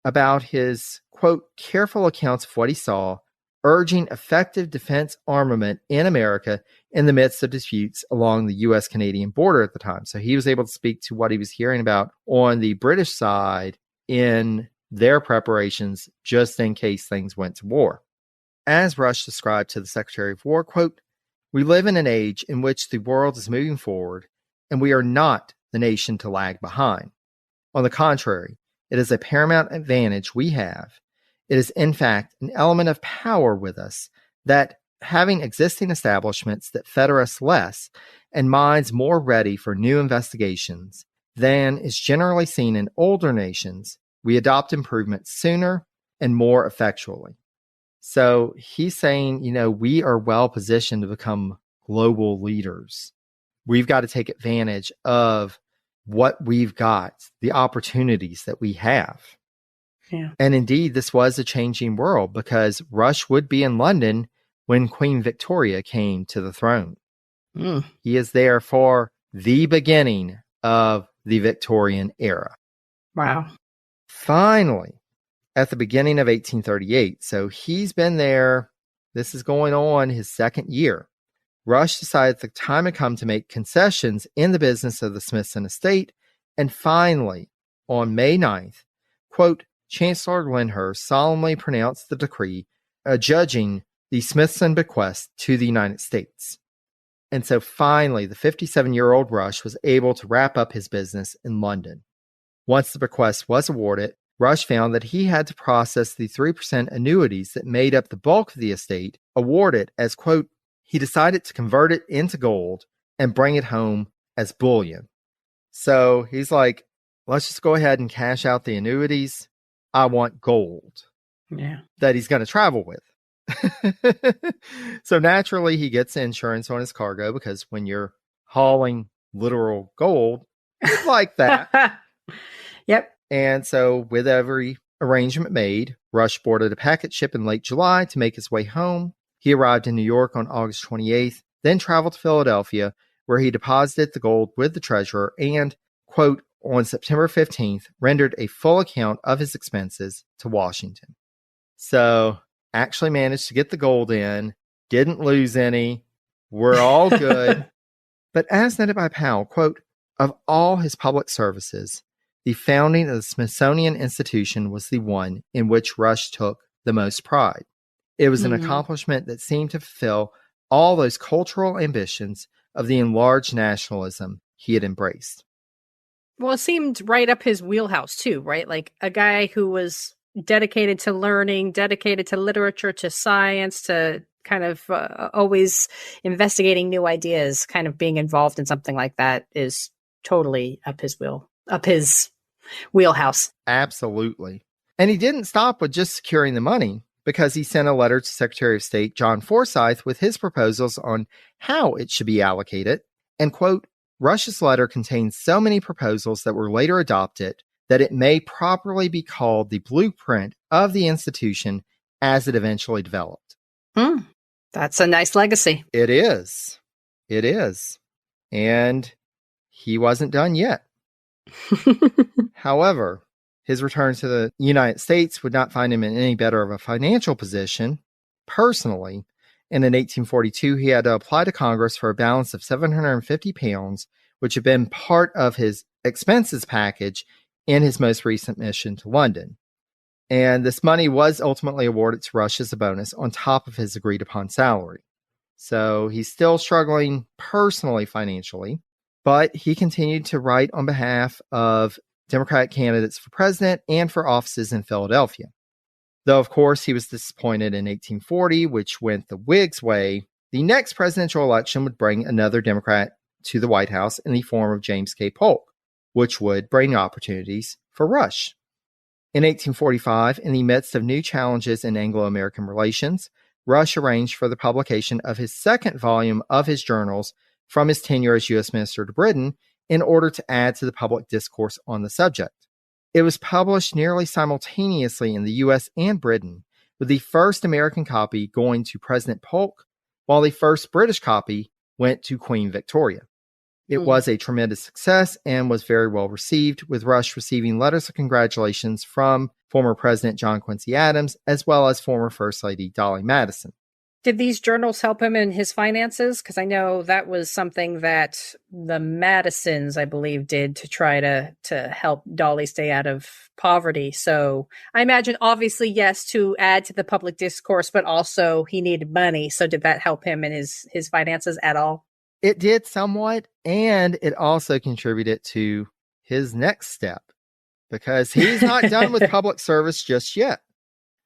about his, quote, careful accounts of what he saw, urging effective defense armament in America in the midst of disputes along the U.S.-Canadian border at the time. So he was able to speak to what he was hearing about on the British side in their preparations just in case things went to war. As Rush described to the Secretary of War, quote, we live in an age in which the world is moving forward, and we are not the nation to lag behind. On the contrary, it is a paramount advantage we have. It is, in fact, an element of power with us that, having existing establishments that fetter us less and minds more ready for new investigations than is generally seen in older nations, we adopt improvements sooner and more effectually. So he's saying, we are well positioned to become global leaders. We've got to take advantage of what we've got, the opportunities that we have.
Yeah.
And indeed, this was a changing world because Rush would be in London when Queen Victoria came to the throne. He is there for the beginning of the Victorian era.
Wow.
Finally, at the beginning of 1838, so he's been there, this is going on his second year, Rush decided the time had come to make concessions in the business of the Smithson estate, and finally, on May 9th, quote, Chancellor Lyndhurst solemnly pronounced the decree adjudging the Smithson bequest to the United States. And so finally, the 57-year-old Rush was able to wrap up his business in London. Once the bequest was awarded, Rush found that he had to process the 3% annuities that made up the bulk of the estate, awarded as, quote, he decided to convert it into gold and bring it home as bullion. So he's like, let's just go ahead and cash out the annuities. I want gold that he's going to travel with. So naturally, he gets insurance on his cargo because when you're hauling literal gold, it's like that.
Yep.
And so with every arrangement made, Rush boarded a packet ship in late July to make his way home. He arrived in New York on August 28th, then traveled to Philadelphia, where he deposited the gold with the treasurer and, quote, on September 15th, rendered a full account of his expenses to Washington. So actually managed to get the gold in, didn't lose any, we're all good. But as noted by Powell, quote, of all his public services, the founding of the Smithsonian Institution was the one in which Rush took the most pride. It was an accomplishment that seemed to fulfill all those cultural ambitions of the enlarged nationalism he had embraced.
Well, it seemed right up his wheelhouse too, right? Like a guy who was dedicated to learning, dedicated to literature, to science, to kind of always investigating new ideas, kind of being involved in something like that is totally up his wheelhouse.
Absolutely. And he didn't stop with just securing the money, because he sent a letter to Secretary of State John Forsyth with his proposals on how it should be allocated. And, quote, Rush's letter contains so many proposals that were later adopted that it may properly be called the blueprint of the institution as it eventually developed.
That's a nice legacy.
It is. It is. And he wasn't done yet. However, his return to the United States would not find him in any better of a financial position, personally. And in 1842, he had to apply to Congress for a balance of £750, which had been part of his expenses package in his most recent mission to London. And this money was ultimately awarded to Rush as a bonus on top of his agreed-upon salary. So he's still struggling personally financially, but he continued to write on behalf of Democratic candidates for president and for offices in Philadelphia. Though, of course, he was disappointed in 1840, which went the Whigs' way. The next presidential election would bring another Democrat to the White House in the form of James K. Polk, which would bring opportunities for Rush. In 1845, in the midst of new challenges in Anglo-American relations, Rush arranged for the publication of his second volume of his journals from his tenure as U.S. Minister to Britain in order to add to the public discourse on the subject. It was published nearly simultaneously in the U.S. and Britain, with the first American copy going to President Polk, while the first British copy went to Queen Victoria. It was a tremendous success and was very well received, with Rush receiving letters of congratulations from former President John Quincy Adams, as well as former First Lady Dolly Madison.
Did these journals help him in his finances? Because I know that was something that the Madisons, I believe, did to try to help Dolly stay out of poverty. So I imagine, obviously, yes, to add to the public discourse, but also he needed money. So did that help him in his finances at all?
It did somewhat, and it also contributed to his next step because he's not done with public service just yet.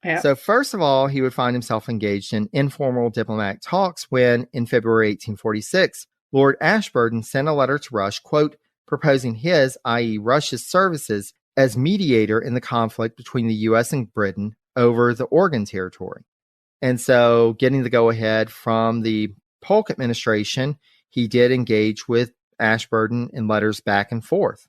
Yep.
So first of all, he would find himself engaged in informal diplomatic talks when, in February 1846, Lord Ashburton sent a letter to Rush, quote, proposing his, i.e. Rush's services as mediator in the conflict between the U.S. and Britain over the Oregon Territory. And so getting the go-ahead from the Polk administration, he did engage with Ashburton in letters back and forth.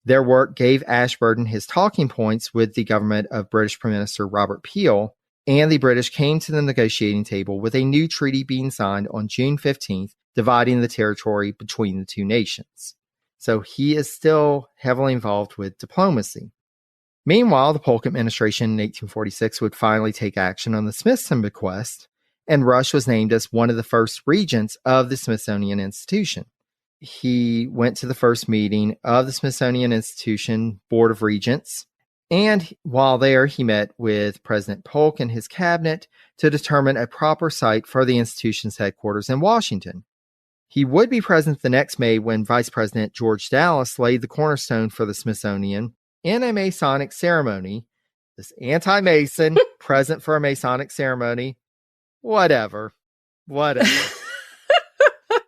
Their work gave Ashburton his talking points with the government of British Prime Minister Robert Peel, and the British came to the negotiating table with a new treaty being signed on June 15th, dividing the territory between the two nations. So he is still heavily involved with diplomacy. Meanwhile, the Polk administration in 1846 would finally take action on the Smithsonian bequest, and Rush was named as one of the first regents of the Smithsonian Institution. He went to the first meeting of the Smithsonian Institution Board of Regents, and while there, he met with President Polk and his cabinet to determine a proper site for the institution's headquarters in Washington. He would be present the next May when Vice President George Dallas laid the cornerstone for the Smithsonian in a Masonic ceremony. This anti-Mason present for a Masonic ceremony. Whatever.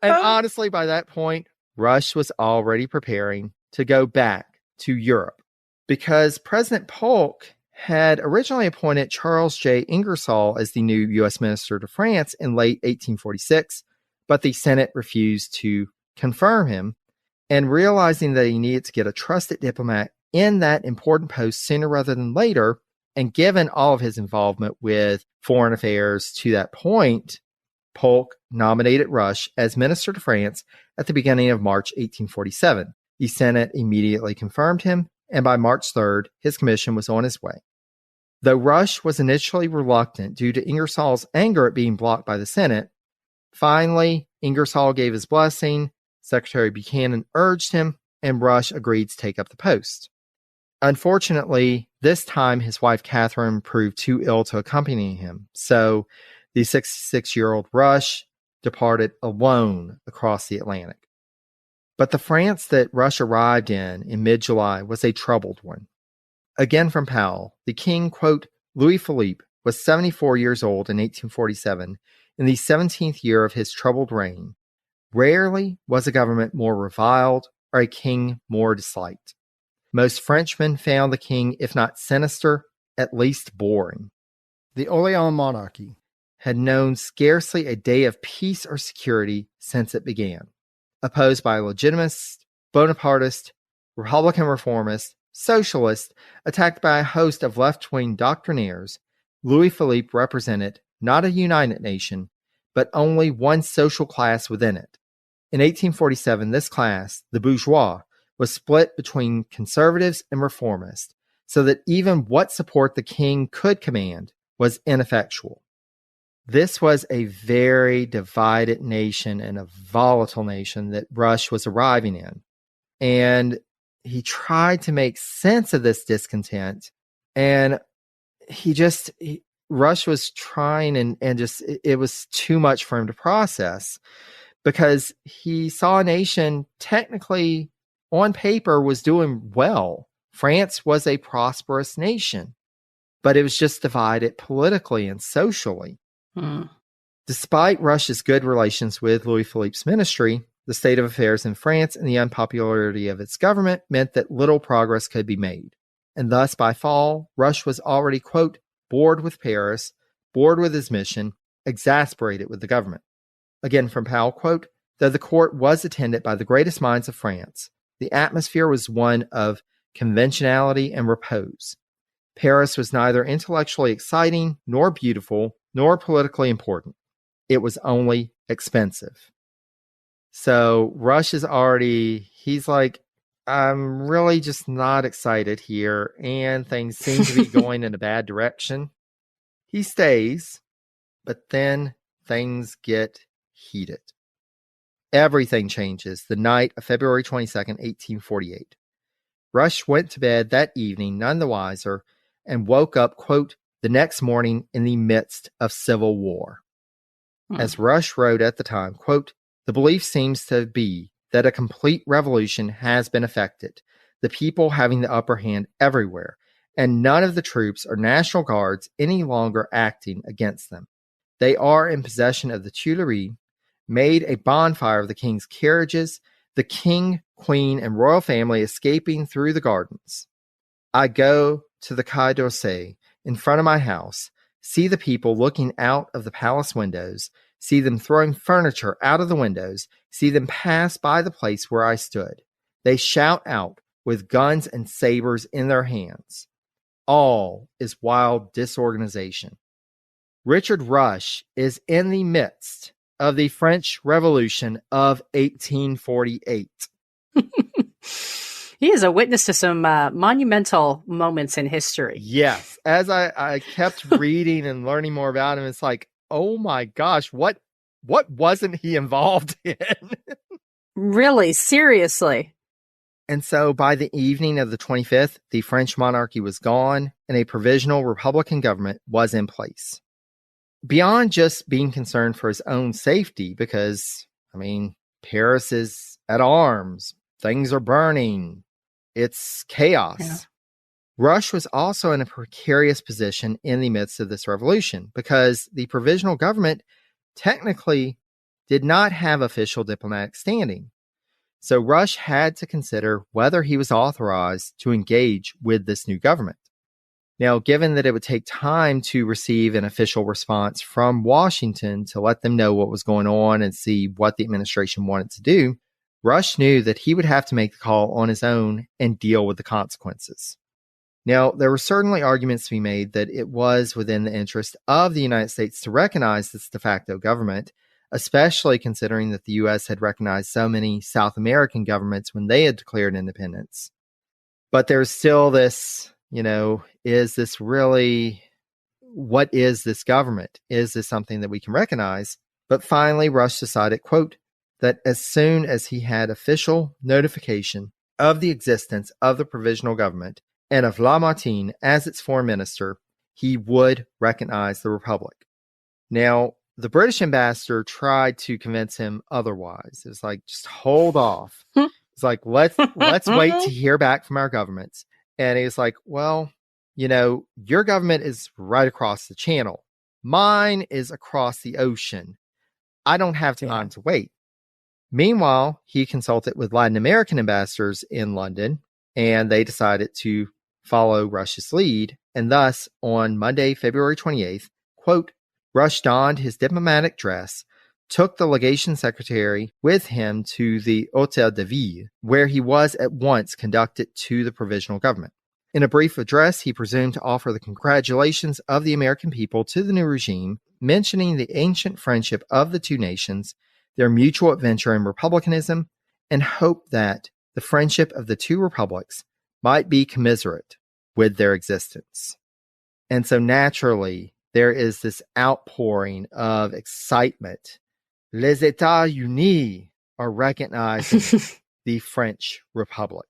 And honestly, by that point, Rush was already preparing to go back to Europe because President Polk had originally appointed Charles J. Ingersoll as the new U.S. Minister to France in late 1846, but the Senate refused to confirm him. And realizing that he needed to get a trusted diplomat in that important post sooner rather than later, and given all of his involvement with foreign affairs to that point, Polk nominated Rush as Minister to France at the beginning of March 1847. The Senate immediately confirmed him, and by March 3rd, his commission was on his way. Though Rush was initially reluctant due to Ingersoll's anger at being blocked by the Senate, finally, Ingersoll gave his blessing, Secretary Buchanan urged him, and Rush agreed to take up the post. Unfortunately, this time his wife Catherine proved too ill to accompany him, so the 66-year-old Rush departed alone across the Atlantic. But the France that Rush arrived in mid-July was a troubled one. Again from Powell, the king, quote, Louis Philippe, was 74 years old in 1847, in the 17th year of his troubled reign. Rarely was a government more reviled or a king more disliked. Most Frenchmen found the king, if not sinister, at least boring.
The Orléans monarchy
had known scarcely a day of peace or security since it began. Opposed by legitimists, Bonapartists, Republican reformists, socialists, attacked by a host of left-wing doctrinaires, Louis Philippe represented not a united nation, but only one social class within it. In 1847, this class, the bourgeois, was split between conservatives and reformists, so that even what support the king could command was ineffectual. This was a very divided nation and a volatile nation that Rush was arriving in. And he tried to make sense of this discontent, and Rush was trying and just, it was too much for him to process because he saw a nation technically on paper was doing well. France was a prosperous nation, but it was just divided politically and socially. Despite Rush's good relations with Louis Philippe's ministry, the state of affairs in France and the unpopularity of its government meant that little progress could be made. And thus, by fall, Rush was already, quote, bored with Paris, bored with his mission, exasperated with the government. Again from Powell, quote, though the court was attended by the greatest minds of France, the atmosphere was one of conventionality and repose. Paris was neither intellectually exciting, nor beautiful, nor politically important. It was only expensive. So Rush is he's like, I'm really just not excited here, and things seem to be going in a bad direction. He stays, but then things get heated. Everything changes the night of February 22nd, 1848. Rush went to bed that evening none the wiser and woke up, quote, the next morning in the midst of civil war. As Rush wrote at the time, quote, The belief seems to be that a complete revolution has been effected, the people having the upper hand everywhere, and none of the troops or National Guards any longer acting against them. They are in possession of the Tuileries, made a bonfire of the king's carriages, the king, queen, and royal family escaping through the gardens. I go to the Quai d'Orsay in front of my house, see the people looking out of the palace windows, see them throwing furniture out of the windows, see them pass by the place where I stood. They shout out with guns and sabers in their hands. All is wild disorganization. Richard Rush is in the midst of the French Revolution of 1848.
He is a witness to some monumental moments in history.
Yes. As I kept reading and learning more about him, it's like, oh my gosh, what wasn't he involved in?
Really, seriously.
And so by the evening of the 25th, the French monarchy was gone and a provisional Republican government was in place. Beyond just being concerned for his own safety, because, Paris is at arms, things are burning, it's chaos. Yeah. Rush was also in a precarious position in the midst of this revolution because the provisional government technically did not have official diplomatic standing. So Rush had to consider whether he was authorized to engage with this new government. Now, given that it would take time to receive an official response from Washington to let them know what was going on and see what the administration wanted to do, Rush knew that he would have to make the call on his own and deal with the consequences. Now, there were certainly arguments to be made that it was within the interest of the United States to recognize this de facto government, especially considering that the U.S. had recognized so many South American governments when they had declared independence. But there's still this, is this really, what is this government? Is this something that we can recognize? But finally, Rush decided, quote, that as soon as he had official notification of the existence of the provisional government and of Lamartine as its foreign minister, he would recognize the republic. Now, the British ambassador tried to convince him otherwise. It was like, just hold off. It's like, let's wait to hear back from our governments. And he was like, well, your government is right across the channel. Mine is across the ocean. I don't have time to wait. Meanwhile, he consulted with Latin American ambassadors in London, and they decided to follow Rush's lead. And thus, on Monday, February 28th, quote, Rush donned his diplomatic dress, took the legation secretary with him to the Hôtel de Ville, where he was at once conducted to the provisional government. In a brief address, he presumed to offer the congratulations of the American people to the new regime, mentioning the ancient friendship of the two nations, their mutual adventure in republicanism, and hoped that the friendship of the two republics might be commiserate with their existence. And so naturally, there is this outpouring of excitement. Les États-Unis are recognizing the French Republic.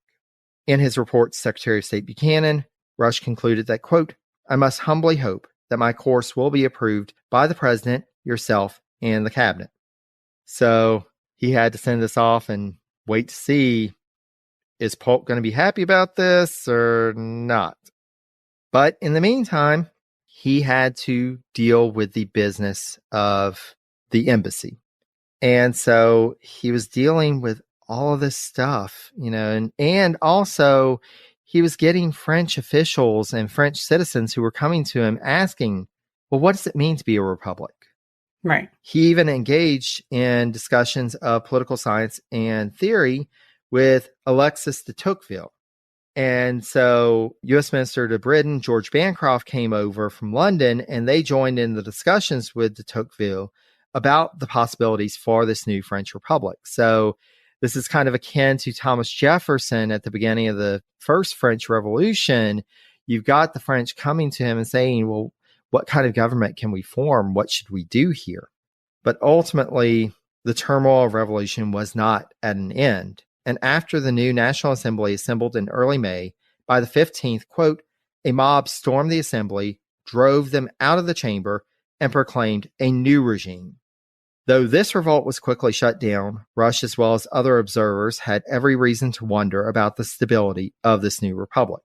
In his report to Secretary of State Buchanan, Rush concluded that, quote, I must humbly hope that my course will be approved by the president, yourself, and the cabinet. So he had to send this off and wait to see, is Polk going to be happy about this or not? But in the meantime, he had to deal with the business of the embassy. And so he was dealing with all of this stuff, and also he was getting French officials and French citizens who were coming to him asking, well, what does it mean to be a republic?
Right.
He even engaged in discussions of political science and theory with Alexis de Tocqueville. And so U.S. Minister to Britain, George Bancroft, came over from London, and they joined in the discussions with de Tocqueville about the possibilities for this new French Republic. So this is kind of akin to Thomas Jefferson at the beginning of the first French Revolution. You've got the French coming to him and saying, well, what kind of government can we form? What should we do here? But ultimately, the turmoil of revolution was not at an end. And after the new National Assembly assembled in early May, by the 15th, quote, a mob stormed the assembly, drove them out of the chamber, and proclaimed a new regime. Though this revolt was quickly shut down, Rush, as well as other observers, had every reason to wonder about the stability of this new republic.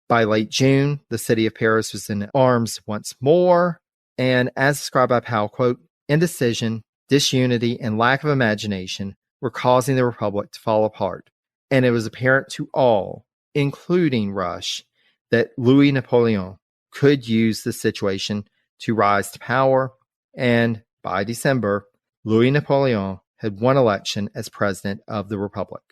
By late June, the city of Paris was in arms once more, and as described by Powell, quote, indecision, disunity, and lack of imagination were causing the republic to fall apart, and it was apparent to all, including Rush, that Louis Napoleon could use the situation to rise to power, and by December, Louis Napoleon had won election as president of the republic.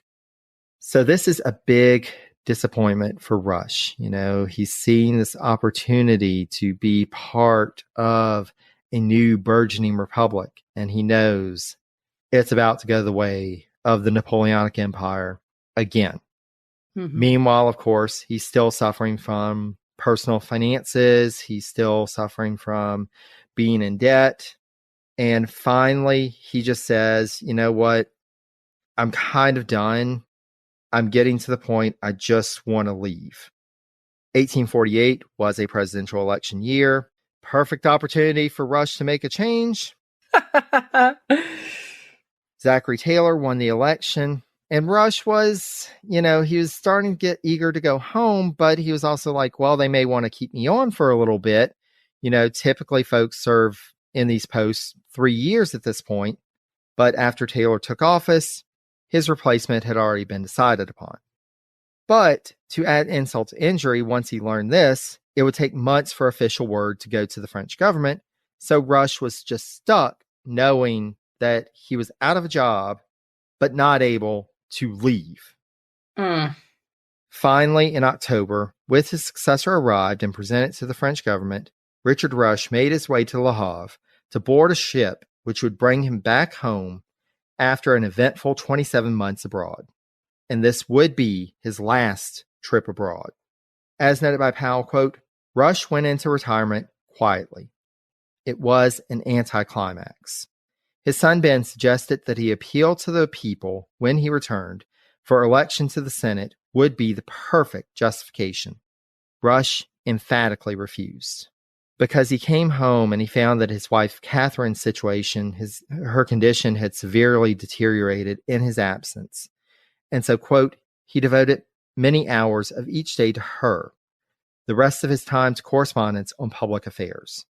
So this is a big disappointment for Rush. He's seeing this opportunity to be part of a new burgeoning republic, and he knows it's about to go the way of the Napoleonic Empire again. Mm-hmm. Meanwhile, of course, he's still suffering from personal finances. He's still suffering from being in debt. And finally, he just says, you know what? I'm kind of done. I'm getting to the point I just want to leave. 1848 was a presidential election year. Perfect opportunity for Rush to make a change. Zachary Taylor won the election. And Rush was, he was starting to get eager to go home, but he was also like, well, they may want to keep me on for a little bit. Typically folks serve in these posts 3 years at this point. But after Taylor took office, his replacement had already been decided upon. But to add insult to injury, once he learned this, it would take months for official word to go to the French government. So Rush was just stuck knowing that he was out of a job, but not able to leave. Finally, in October, with his successor arrived and presented to the French government, Richard Rush made his way to Le Havre to board a ship which would bring him back home after an eventful 27 months abroad. And this would be his last trip abroad. As noted by Powell, quote, Rush went into retirement quietly. It was an anticlimax. His son Ben suggested that he appeal to the people when he returned, for election to the Senate would be the perfect justification. Rush emphatically refused, because he came home and he found that his wife Catherine's situation, her condition had severely deteriorated in his absence. And so, quote, he devoted many hours of each day to her, the rest of his time to correspondence on public affairs.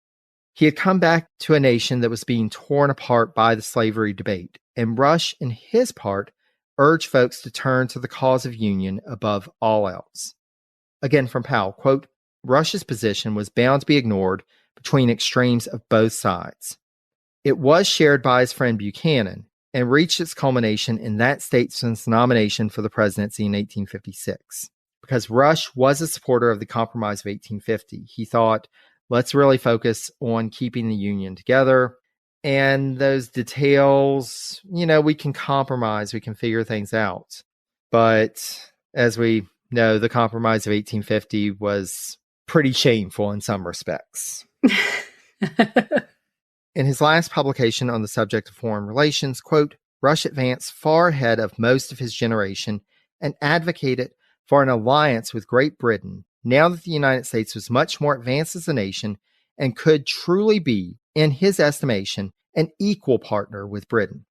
He had come back to a nation that was being torn apart by the slavery debate, and Rush, in his part, urged folks to turn to the cause of union above all else. Again from Powell, quote, Rush's position was bound to be ignored between extremes of both sides. It was shared by his friend Buchanan and reached its culmination in that statesman's nomination for the presidency in 1856. Because Rush was a supporter of the Compromise of 1850, he thought, let's really focus on keeping the Union together. And those details, we can compromise, we can figure things out. But as we know, the Compromise of 1850 was pretty shameful in some respects. In his last publication on the subject of foreign relations, quote, Rush advanced far ahead of most of his generation and advocated for an alliance with Great Britain now that the United States was much more advanced as a nation and could truly be, in his estimation, an equal partner with Britain.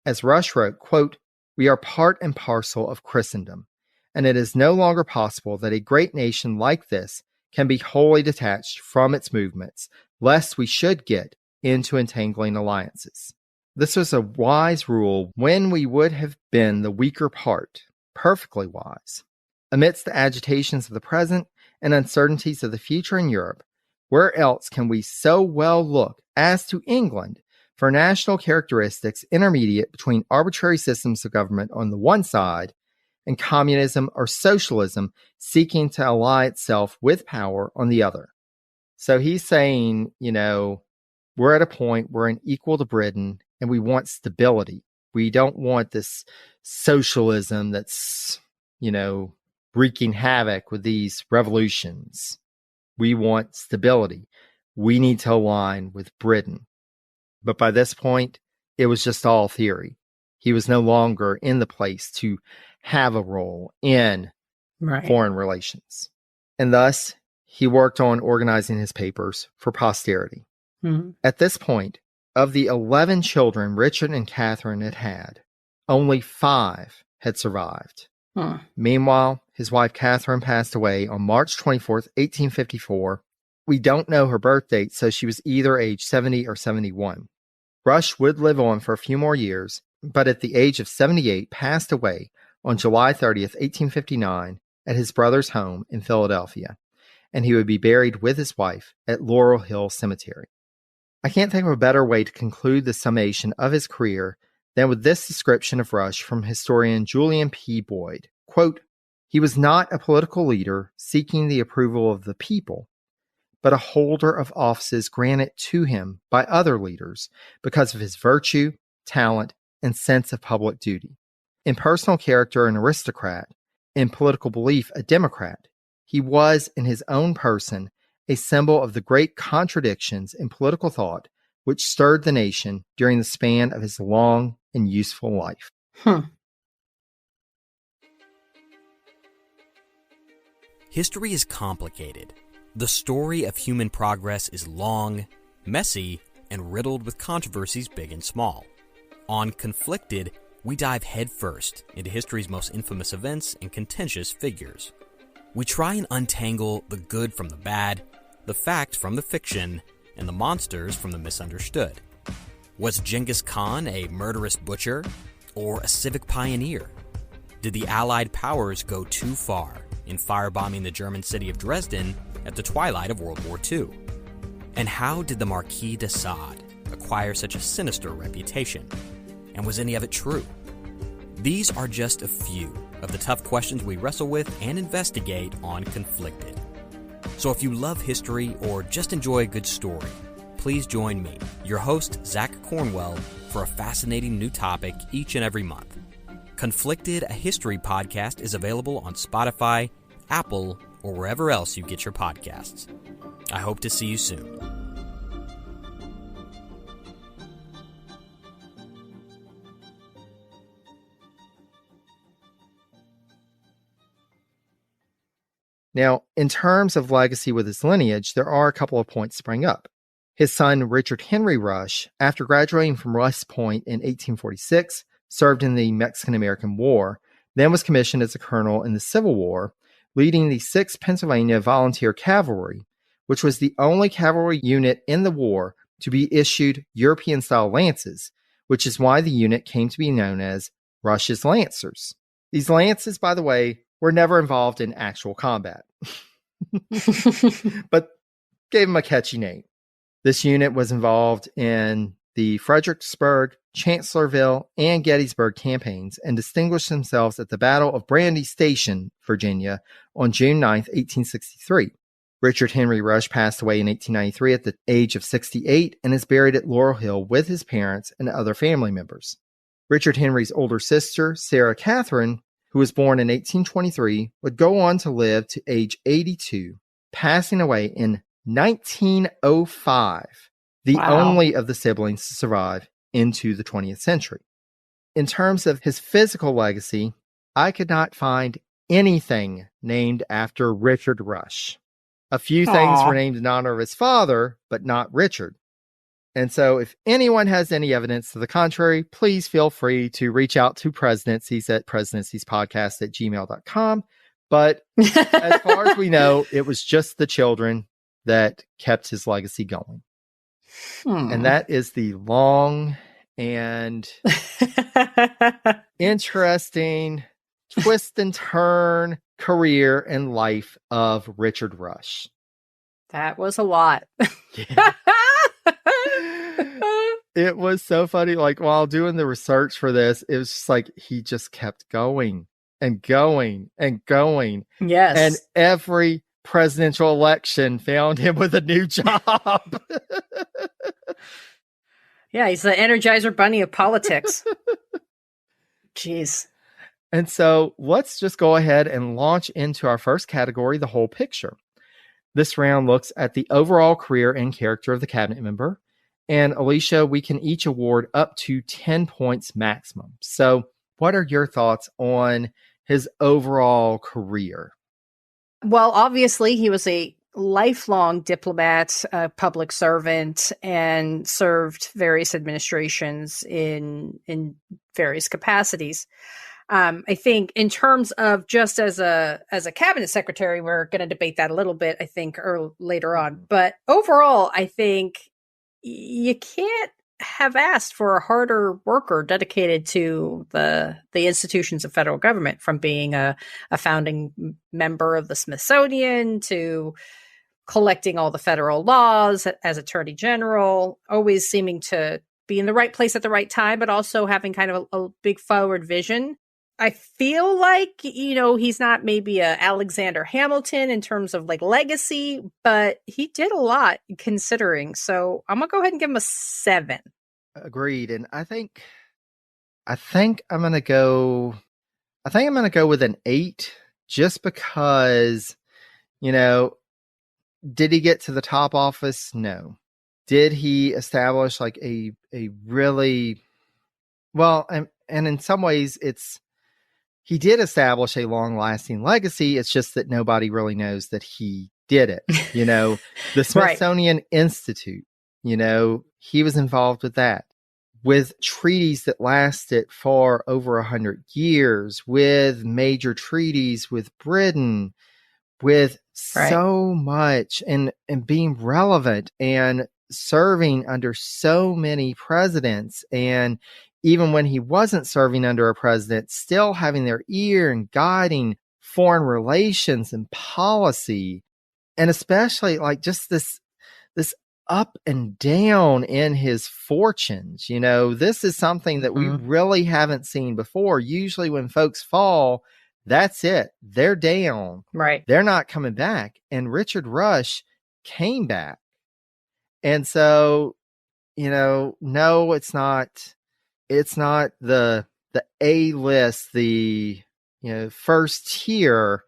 As Rush wrote, quote, we are part and parcel of Christendom, and it is no longer possible that a great nation like this can be wholly detached from its movements, lest we should get into entangling alliances. This was a wise rule when we would have been the weaker part, perfectly wise. Amidst the agitations of the present and uncertainties of the future in Europe, where else can we so well look as to England for national characteristics intermediate between arbitrary systems of government on the one side and communism or socialism seeking to ally itself with power on the other? So he's saying, we're at a point we're equal to Britain and we want stability. We don't want this socialism that's, wreaking havoc with these revolutions. We want stability. We need to align with Britain. But by this point, it was just all theory. He was no longer in the place to have a role in foreign relations. And thus, he worked on organizing his papers for posterity. Mm-hmm. At this point, of the 11 children Richard and Catherine had, only 5 had survived. Meanwhile, his wife Catherine passed away on March 24th, 1854. We don't know her birth date, so she was either age 70 or 71. Rush would live on for a few more years, but at the age of 78 passed away on July 30th, 1859 at his brother's home in Philadelphia, and he would be buried with his wife at Laurel Hill Cemetery. I can't think of a better way to conclude the summation of his career than with this description of Rush from historian Julian P. Boyd. Quote, "He was not a political leader seeking the approval of the people, but a holder of offices granted to him by other leaders because of his virtue, talent, and sense of public duty. In personal character, an aristocrat; in political belief, a Democrat. He was, in his own person, a symbol of the great contradictions in political thought which stirred the nation during the span of his long and useful life."
History is complicated. The story of human progress is long, messy, and riddled with controversies big and small. On Conflicted, we dive headfirst into history's most infamous events and contentious figures. We try and untangle the good from the bad, the fact from the fiction, and the monsters from the misunderstood. Was Genghis Khan a murderous butcher or a civic pioneer? Did the Allied powers go too far in firebombing the German city of Dresden at the twilight of World War II? And how did the Marquis de Sade acquire such a sinister reputation? And was any of it true? These are just a few of the tough questions we wrestle with and investigate on Conflicted. So if you love history or just enjoy a good story, please join me, your host, Zach Cornwell, for a fascinating new topic each and every month. Conflicted, a history podcast, is available on Spotify, Apple, or wherever else you get your podcasts. I hope to see you soon.
Now, in terms of legacy with his lineage, there are a couple of points to bring up. His son, Richard Henry Rush, after graduating from West Point in 1846, served in the Mexican-American War, then was commissioned as a colonel in the Civil War, leading the 6th Pennsylvania Volunteer Cavalry, which was the only cavalry unit in the war to be issued European-style lances, which is why the unit came to be known as Rush's Lancers. These lances, by the way, were never involved in actual combat, but gave him a catchy name. This unit was involved in the Fredericksburg, Chancellorsville, and Gettysburg campaigns and distinguished themselves at the Battle of Brandy Station, Virginia, on June 9, 1863. Richard Henry Rush passed away in 1893 at the age of 68 and is buried at Laurel Hill with his parents and other family members. Richard Henry's older sister, Sarah Catherine, who was born in 1823, would go on to live to age 82, passing away in 1905, the only of the siblings to survive into the 20th century. In terms of his physical legacy, I could not find anything named after Richard Rush. A few things were named in honor of his father, but not Richard. And so if anyone has any evidence to the contrary, please feel free to reach out to Presidencies at presidenciespodcast@gmail.com. But as far as we know, it was just the children that kept his legacy going. And that is the long and interesting twist and turn career and life of Richard Rush.
That was a lot.
Yeah. It was so funny. Like, while doing the research for this, it was just like he just kept going and going and going.
Yes.
And every presidential election found him with a new job.
Yeah, he's the Energizer Bunny of politics. Jeez.
And so let's just go ahead and launch into our first category, the whole picture. This round looks at the overall career and character of the cabinet member. And Alicia, we can each award up to 10 points maximum. So what are your thoughts on his overall career?
Well, obviously, he was a lifelong diplomat, public servant, and served various administrations in various capacities. I think in terms of just as a cabinet secretary, we're going to debate that a little bit, I think, later on. But overall, I think you can't have asked for a harder worker dedicated to the institutions of federal government, from being a founding member of the Smithsonian to collecting all the federal laws as Attorney General, always seeming to be in the right place at the right time, but also having kind of a big forward vision. I feel like, he's not maybe a Alexander Hamilton in terms of like legacy, but he did a lot considering. So I'm gonna go ahead and give him a 7.
Agreed. And I think I'm gonna go with an 8, just because, did he get to the top office? No. Did he establish like a really well, and in some ways he did establish a long-lasting legacy. It's just that nobody really knows that he did it. The Smithsonian Institute, he was involved with that, with treaties that lasted for over 100 years, with major treaties with Britain, with so much, and being relevant and serving under so many presidents, and even when he wasn't serving under a president, still having their ear and guiding foreign relations and policy, and especially like just this up and down in his fortunes. This is something that we really haven't seen before. Usually when folks fall, that's it. They're down.
Right.
They're not coming back. And Richard Rush came back. And so, no, it's not the A list, the first tier,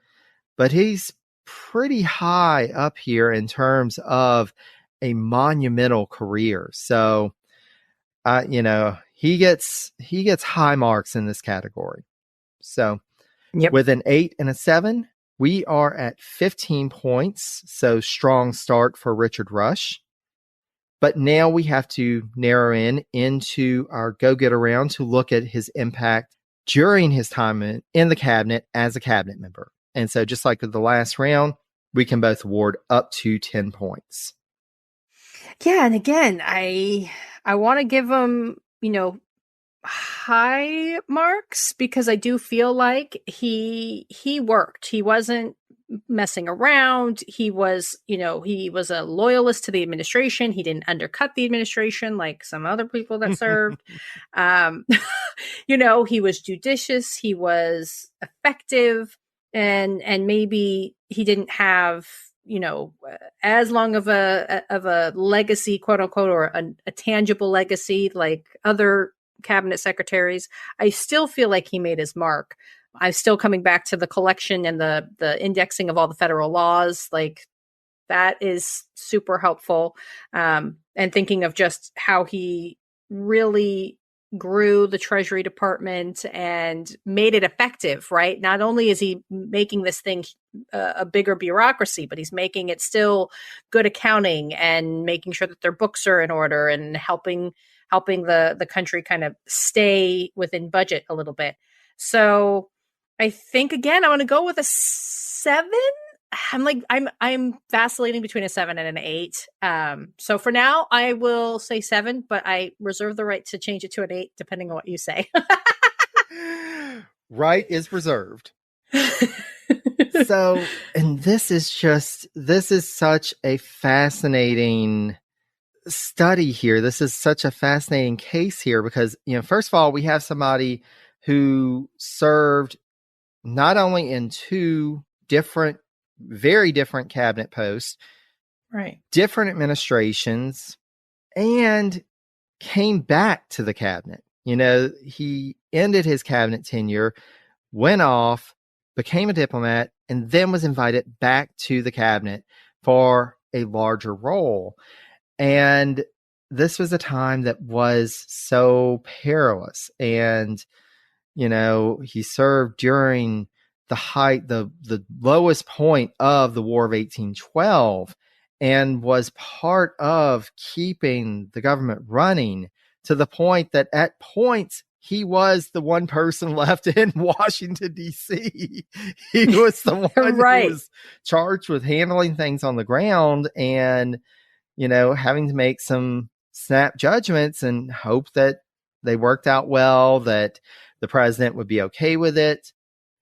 but he's pretty high up here in terms of a monumental career. So, he gets high marks in this category. So, with an 8 and a 7, we are at 15 points. So strong start for Richard Rush. But now we have to narrow into our go-get around to look at his impact during his time in the cabinet as a cabinet member. And so just like with the last round, we can both award up to 10 points.
Yeah, and again, I want to give him, high marks, because I do feel like he worked. He wasn't messing around. He was a loyalist to the administration. He didn't undercut the administration like some other people that served. He was judicious. He was effective, and maybe he didn't have as long of a legacy, quote unquote, or a tangible legacy like other cabinet secretaries. I still feel like he made his mark. I'm still coming back to the collection and the indexing of all the federal laws. Like, that is super helpful. And thinking of just how he really grew the Treasury Department and made it effective, right? Not only is he making this thing a bigger bureaucracy, but he's making it still good accounting and making sure that their books are in order and helping the country kind of stay within budget a little bit. So I think, again, I want to go with a 7. I'm vacillating between a 7 and an 8. So for now, I will say 7, but I reserve the right to change it to an 8, depending on what you say.
Right is reserved. So, and this is such a fascinating study here. This is such a fascinating case here because, first of all, we have somebody who served not only in 2 very different cabinet posts,
right,
different administrations, and came back to the cabinet. He ended his cabinet tenure, went off, became a diplomat, and then was invited back to the cabinet for a larger role. And this was a time that was so perilous. And, he served during the height, the lowest point of the War of 1812, and was part of keeping the government running to the point that at points he was the one person left in Washington, D.C. He was the one
Right.
who was charged with handling things on the ground and, having to make some snap judgments and hope that they worked out well, that the president would be okay with it.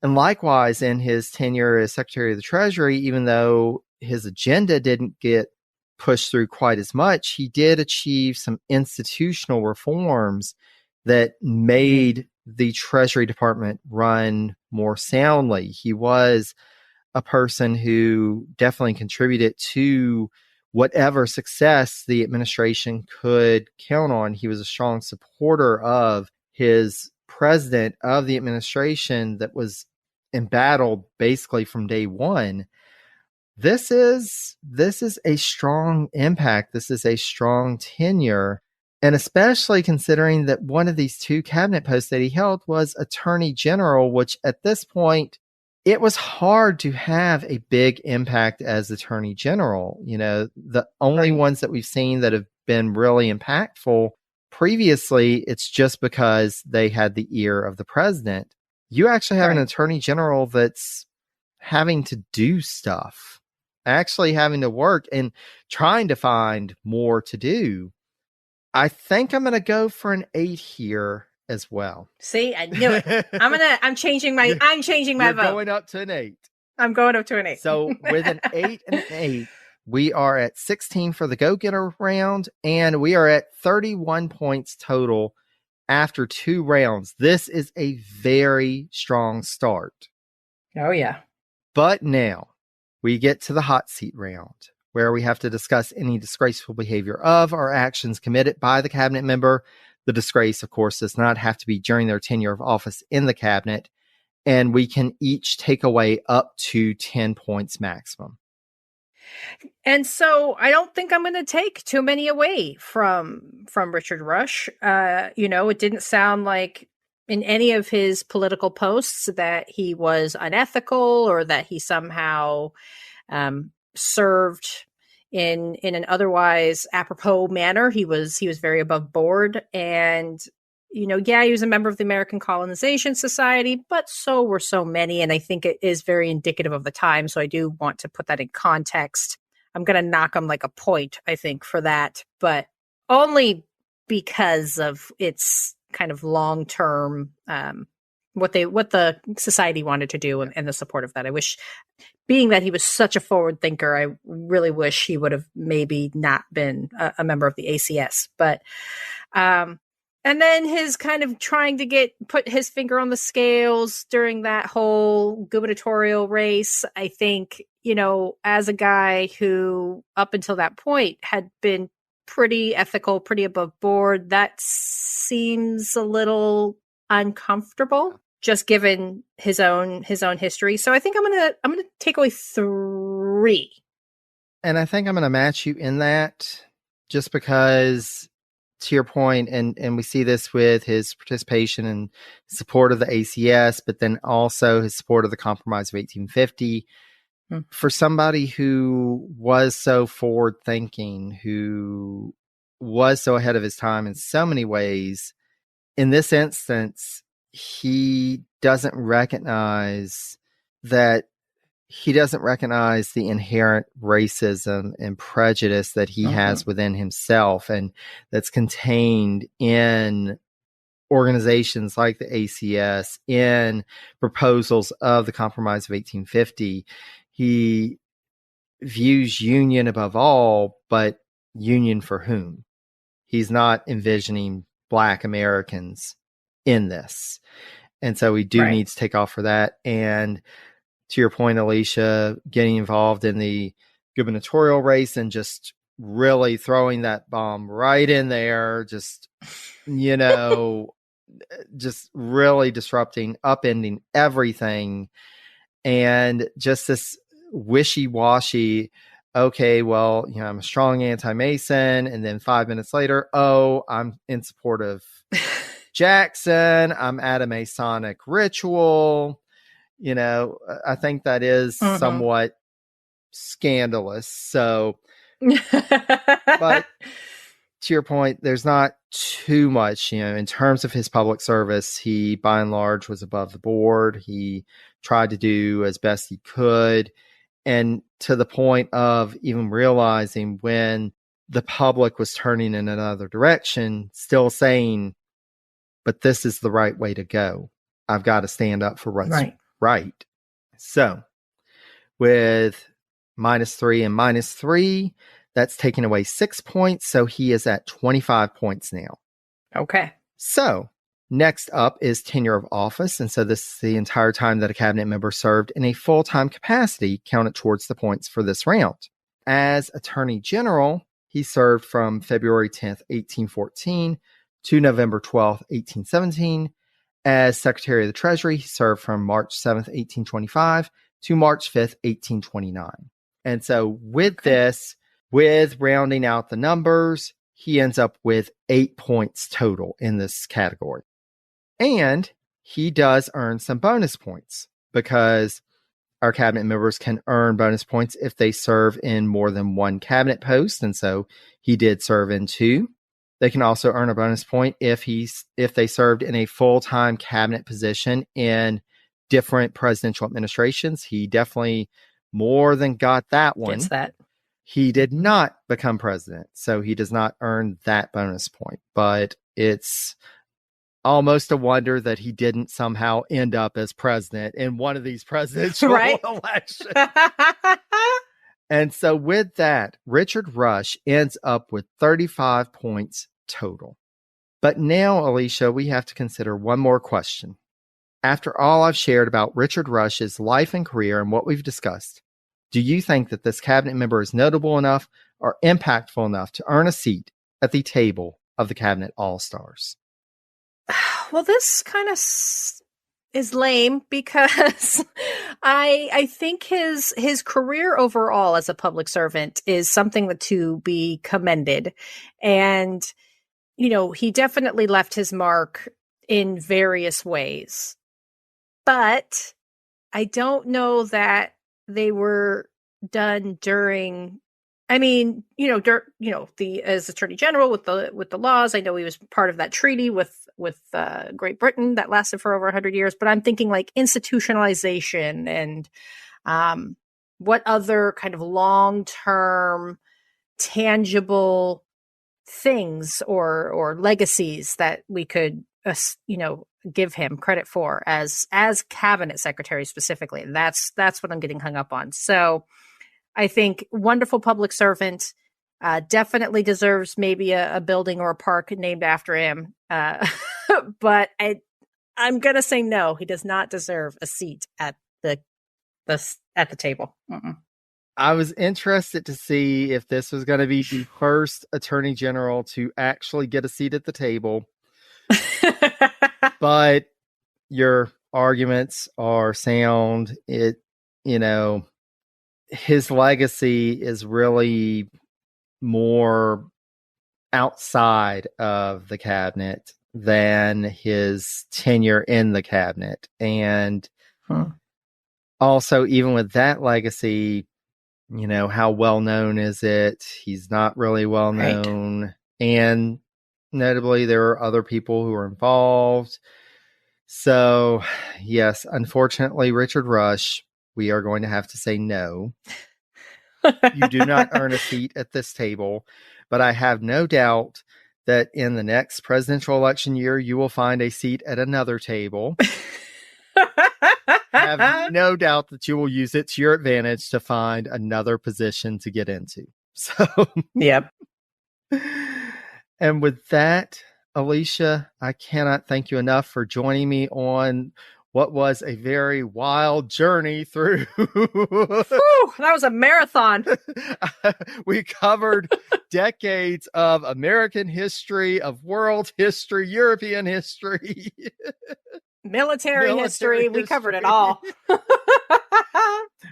And likewise, in his tenure as Secretary of the Treasury, even though his agenda didn't get pushed through quite as much, he did achieve some institutional reforms that made the Treasury Department run more soundly. He was a person who definitely contributed to whatever success the administration could count on. He was a strong supporter of his president of the administration that was embattled basically from day one. This is a strong impact. This is a strong tenure. And especially considering that one of these two cabinet posts that he held was Attorney General, which at this point, it was hard to have a big impact as Attorney General. The only ones that we've seen that have been really impactful previously, it's just because they had the ear of the president. You actually have an Attorney General that's having to do stuff, actually having to work and trying to find more to do. I think I'm going to go for an 8 here as well.
See, I knew it. I'm changing my
You're
vote.
Going up to an 8.
I'm going up to an 8.
So with an 8 and an 8, we are at 16 for the go-getter round, and we are at 31 points total after 2 rounds. This is a very strong start.
Oh, yeah.
But now we get to the hot seat round, where we have to discuss any disgraceful behavior of or actions committed by the cabinet member. The disgrace, of course, does not have to be during their tenure of office in the cabinet, and we can each take away up to 10 points maximum.
And so I don't think I'm going to take too many away from Richard Rush. It didn't sound like in any of his political posts that he was unethical or that he somehow served in an otherwise apropos manner. He was very above board, and he was a member of the American Colonization Society, but so were so many, and I think it is very indicative of the time. So I do want to put that in context. I'm going to knock him like a point, I think, for that, but only because of its kind of long-term what the society wanted to do and the support of that. I wish, being that he was such a forward thinker, I really wish he would have maybe not been a member of the ACS. But and then his kind of trying to put his finger on the scales during that whole gubernatorial race, I think, as a guy who up until that point had been pretty ethical, pretty above board, that seems a little uncomfortable, just given his own history. So I think I'm gonna take away 3.
And I think I'm gonna match you in that, just because, to your point, and we see this with his participation and support of the ACS, but then also his support of the Compromise of 1850. For somebody who was so forward thinking, who was so ahead of his time in so many ways, in this instance, he doesn't recognize the inherent racism and prejudice that he has within himself, and that's contained in organizations like the ACS, in proposals of the Compromise of 1850. He views union above all, but union for whom? He's not envisioning Black Americans in this. And so we do need to take off for that. And to your point, Alicia, getting involved in the gubernatorial race and just really throwing that bomb right in there, just, just really disrupting, upending everything. And just this wishy-washy, okay, well, I'm a strong anti-Mason, and then 5 minutes later, I'm in support of Jackson, I'm at a Masonic ritual, I think that is somewhat scandalous. So, but to your point, there's not too much, in terms of his public service. He, by and large, was above the board. He tried to do as best he could. And to the point of even realizing when the public was turning in another direction, still saying, but this is the right way to go. I've got to stand up for what's right. So with -3 and -3, that's taking away 6 points. So he is at 25 points now.
Okay.
So next up is tenure of office. And so this is the entire time that a cabinet member served in a full-time capacity counted towards the points for this round. As Attorney General, he served from February 10th, 1814 to November 12th, 1817. As Secretary of the Treasury, he served from March 7th, 1825 to March 5th, 1829. And so with this, with rounding out the numbers, he ends up with 8 points total in this category. And he does earn some bonus points because our cabinet members can earn bonus points if they serve in more than one cabinet post. And so he did serve in 2. They can also earn a bonus point if they served in a full-time cabinet position in different presidential administrations. He definitely more than got that one.
Gets that.
He did not become president, so he does not earn that bonus point. But it's almost a wonder that he didn't somehow end up as president in one of these presidential elections. And so with that, Richard Rush ends up with 35 points total. But now, Alicia, we have to consider one more question. After all I've shared about Richard Rush's life and career and what we've discussed, do you think that this cabinet member is notable enough or impactful enough to earn a seat at the table of the Cabinet All-Stars?
Well, this kind of is lame because I think his career overall as a public servant is something to be commended. And, he definitely left his mark in various ways. But I don't know that they were done during, as Attorney General with the laws. I know he was part of that treaty with Great Britain that lasted for over 100 years. But I'm thinking like institutionalization and what other kind of long-term, tangible things or legacies that we could give him credit for as cabinet secretary specifically. And that's what I'm getting hung up on. So I think wonderful public servant, definitely deserves maybe a building or a park named after him. But I'm going to say no, he does not deserve a seat at the table. Mm-mm.
I was interested to see if this was going to be the first Attorney General to actually get a seat at the table. But your arguments are sound. His legacy is really more outside of the cabinet than his tenure in the cabinet. And also, even with that legacy, how well known is it? He's not really well known. Right. And notably, there are other people who are involved. So, yes, unfortunately, Richard Rush, we are going to have to say no. You do not earn a seat at this table, but I have no doubt that in the next presidential election year, you will find a seat at another table. I have no doubt that you will use it to your advantage to find another position to get into. So,
yep.
And with that, Alicia, I cannot thank you enough for joining me on what was a very wild journey through.
Whew, that was a marathon.
We covered decades of American history, of world history, European history.
Military history. We covered it all.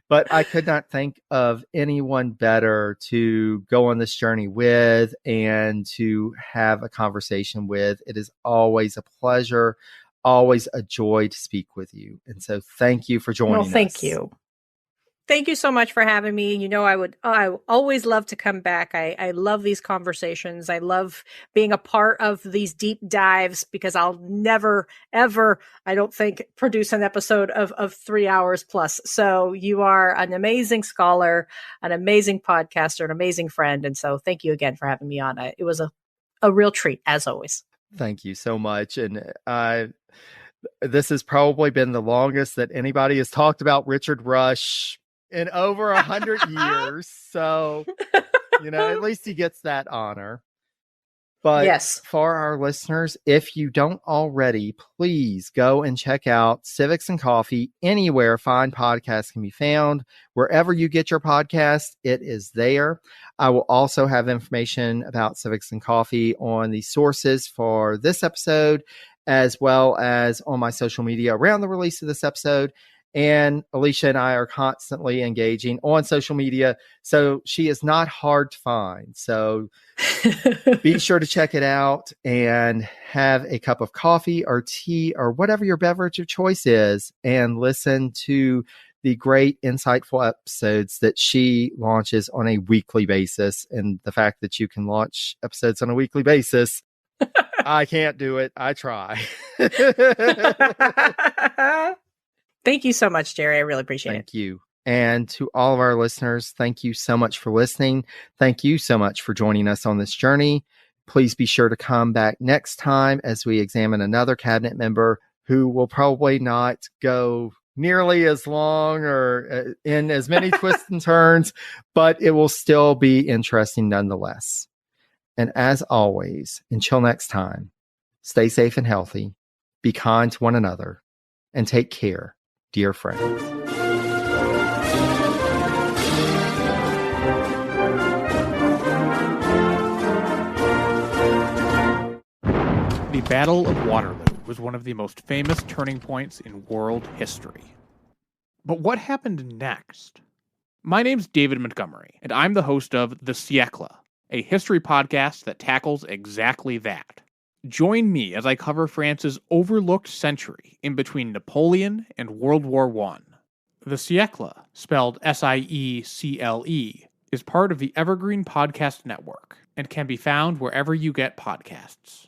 But I could not think of anyone better to go on this journey with and to have a conversation with. It is always a pleasure, always a joy to speak with you. And so thank you for joining us.
Thank you. Thank you so much for having me. You know, I always love to come back. I love these conversations. I love being a part of these deep dives because I'll never, ever, I don't think, produce an episode of 3 hours plus. So you are an amazing scholar, an amazing podcaster, an amazing friend. And so thank you again for having me on. It was a real treat, as always.
Thank you so much. And this has probably been the longest that anybody has talked about Richard Rush in over 100 years. So, at least he gets that honor. But
yes,
for our listeners, if you don't already, please go and check out Civics and Coffee anywhere fine podcasts can be found. Wherever you get your podcast, it is there. I will also have information about Civics and Coffee on the sources for this episode, as well as on my social media around the release of this episode. And Alicia and I are constantly engaging on social media, so she is not hard to find. So be sure to check it out and have a cup of coffee or tea or whatever your beverage of choice is, and listen to the great, insightful episodes that she launches on a weekly basis. And the fact that you can launch episodes on a weekly basis, I can't do it. I try.
Thank you so much, Jerry. I really appreciate it.
Thank you. And to all of our listeners, thank you so much for listening. Thank you so much for joining us on this journey. Please be sure to come back next time as we examine another cabinet member who will probably not go nearly as long or in as many twists and turns, but it will still be interesting nonetheless. And as always, until next time, stay safe and healthy, be kind to one another, and take care, dear friends.
The Battle of Waterloo was one of the most famous turning points in world history. But what happened next? My name's David Montgomery, and I'm the host of The Siècle, a history podcast that tackles exactly that. Join me as I cover France's overlooked century in between Napoleon and World War I. The Siècle, spelled S-I-E-C-L-E, is part of the Evergreen Podcast Network and can be found wherever you get podcasts.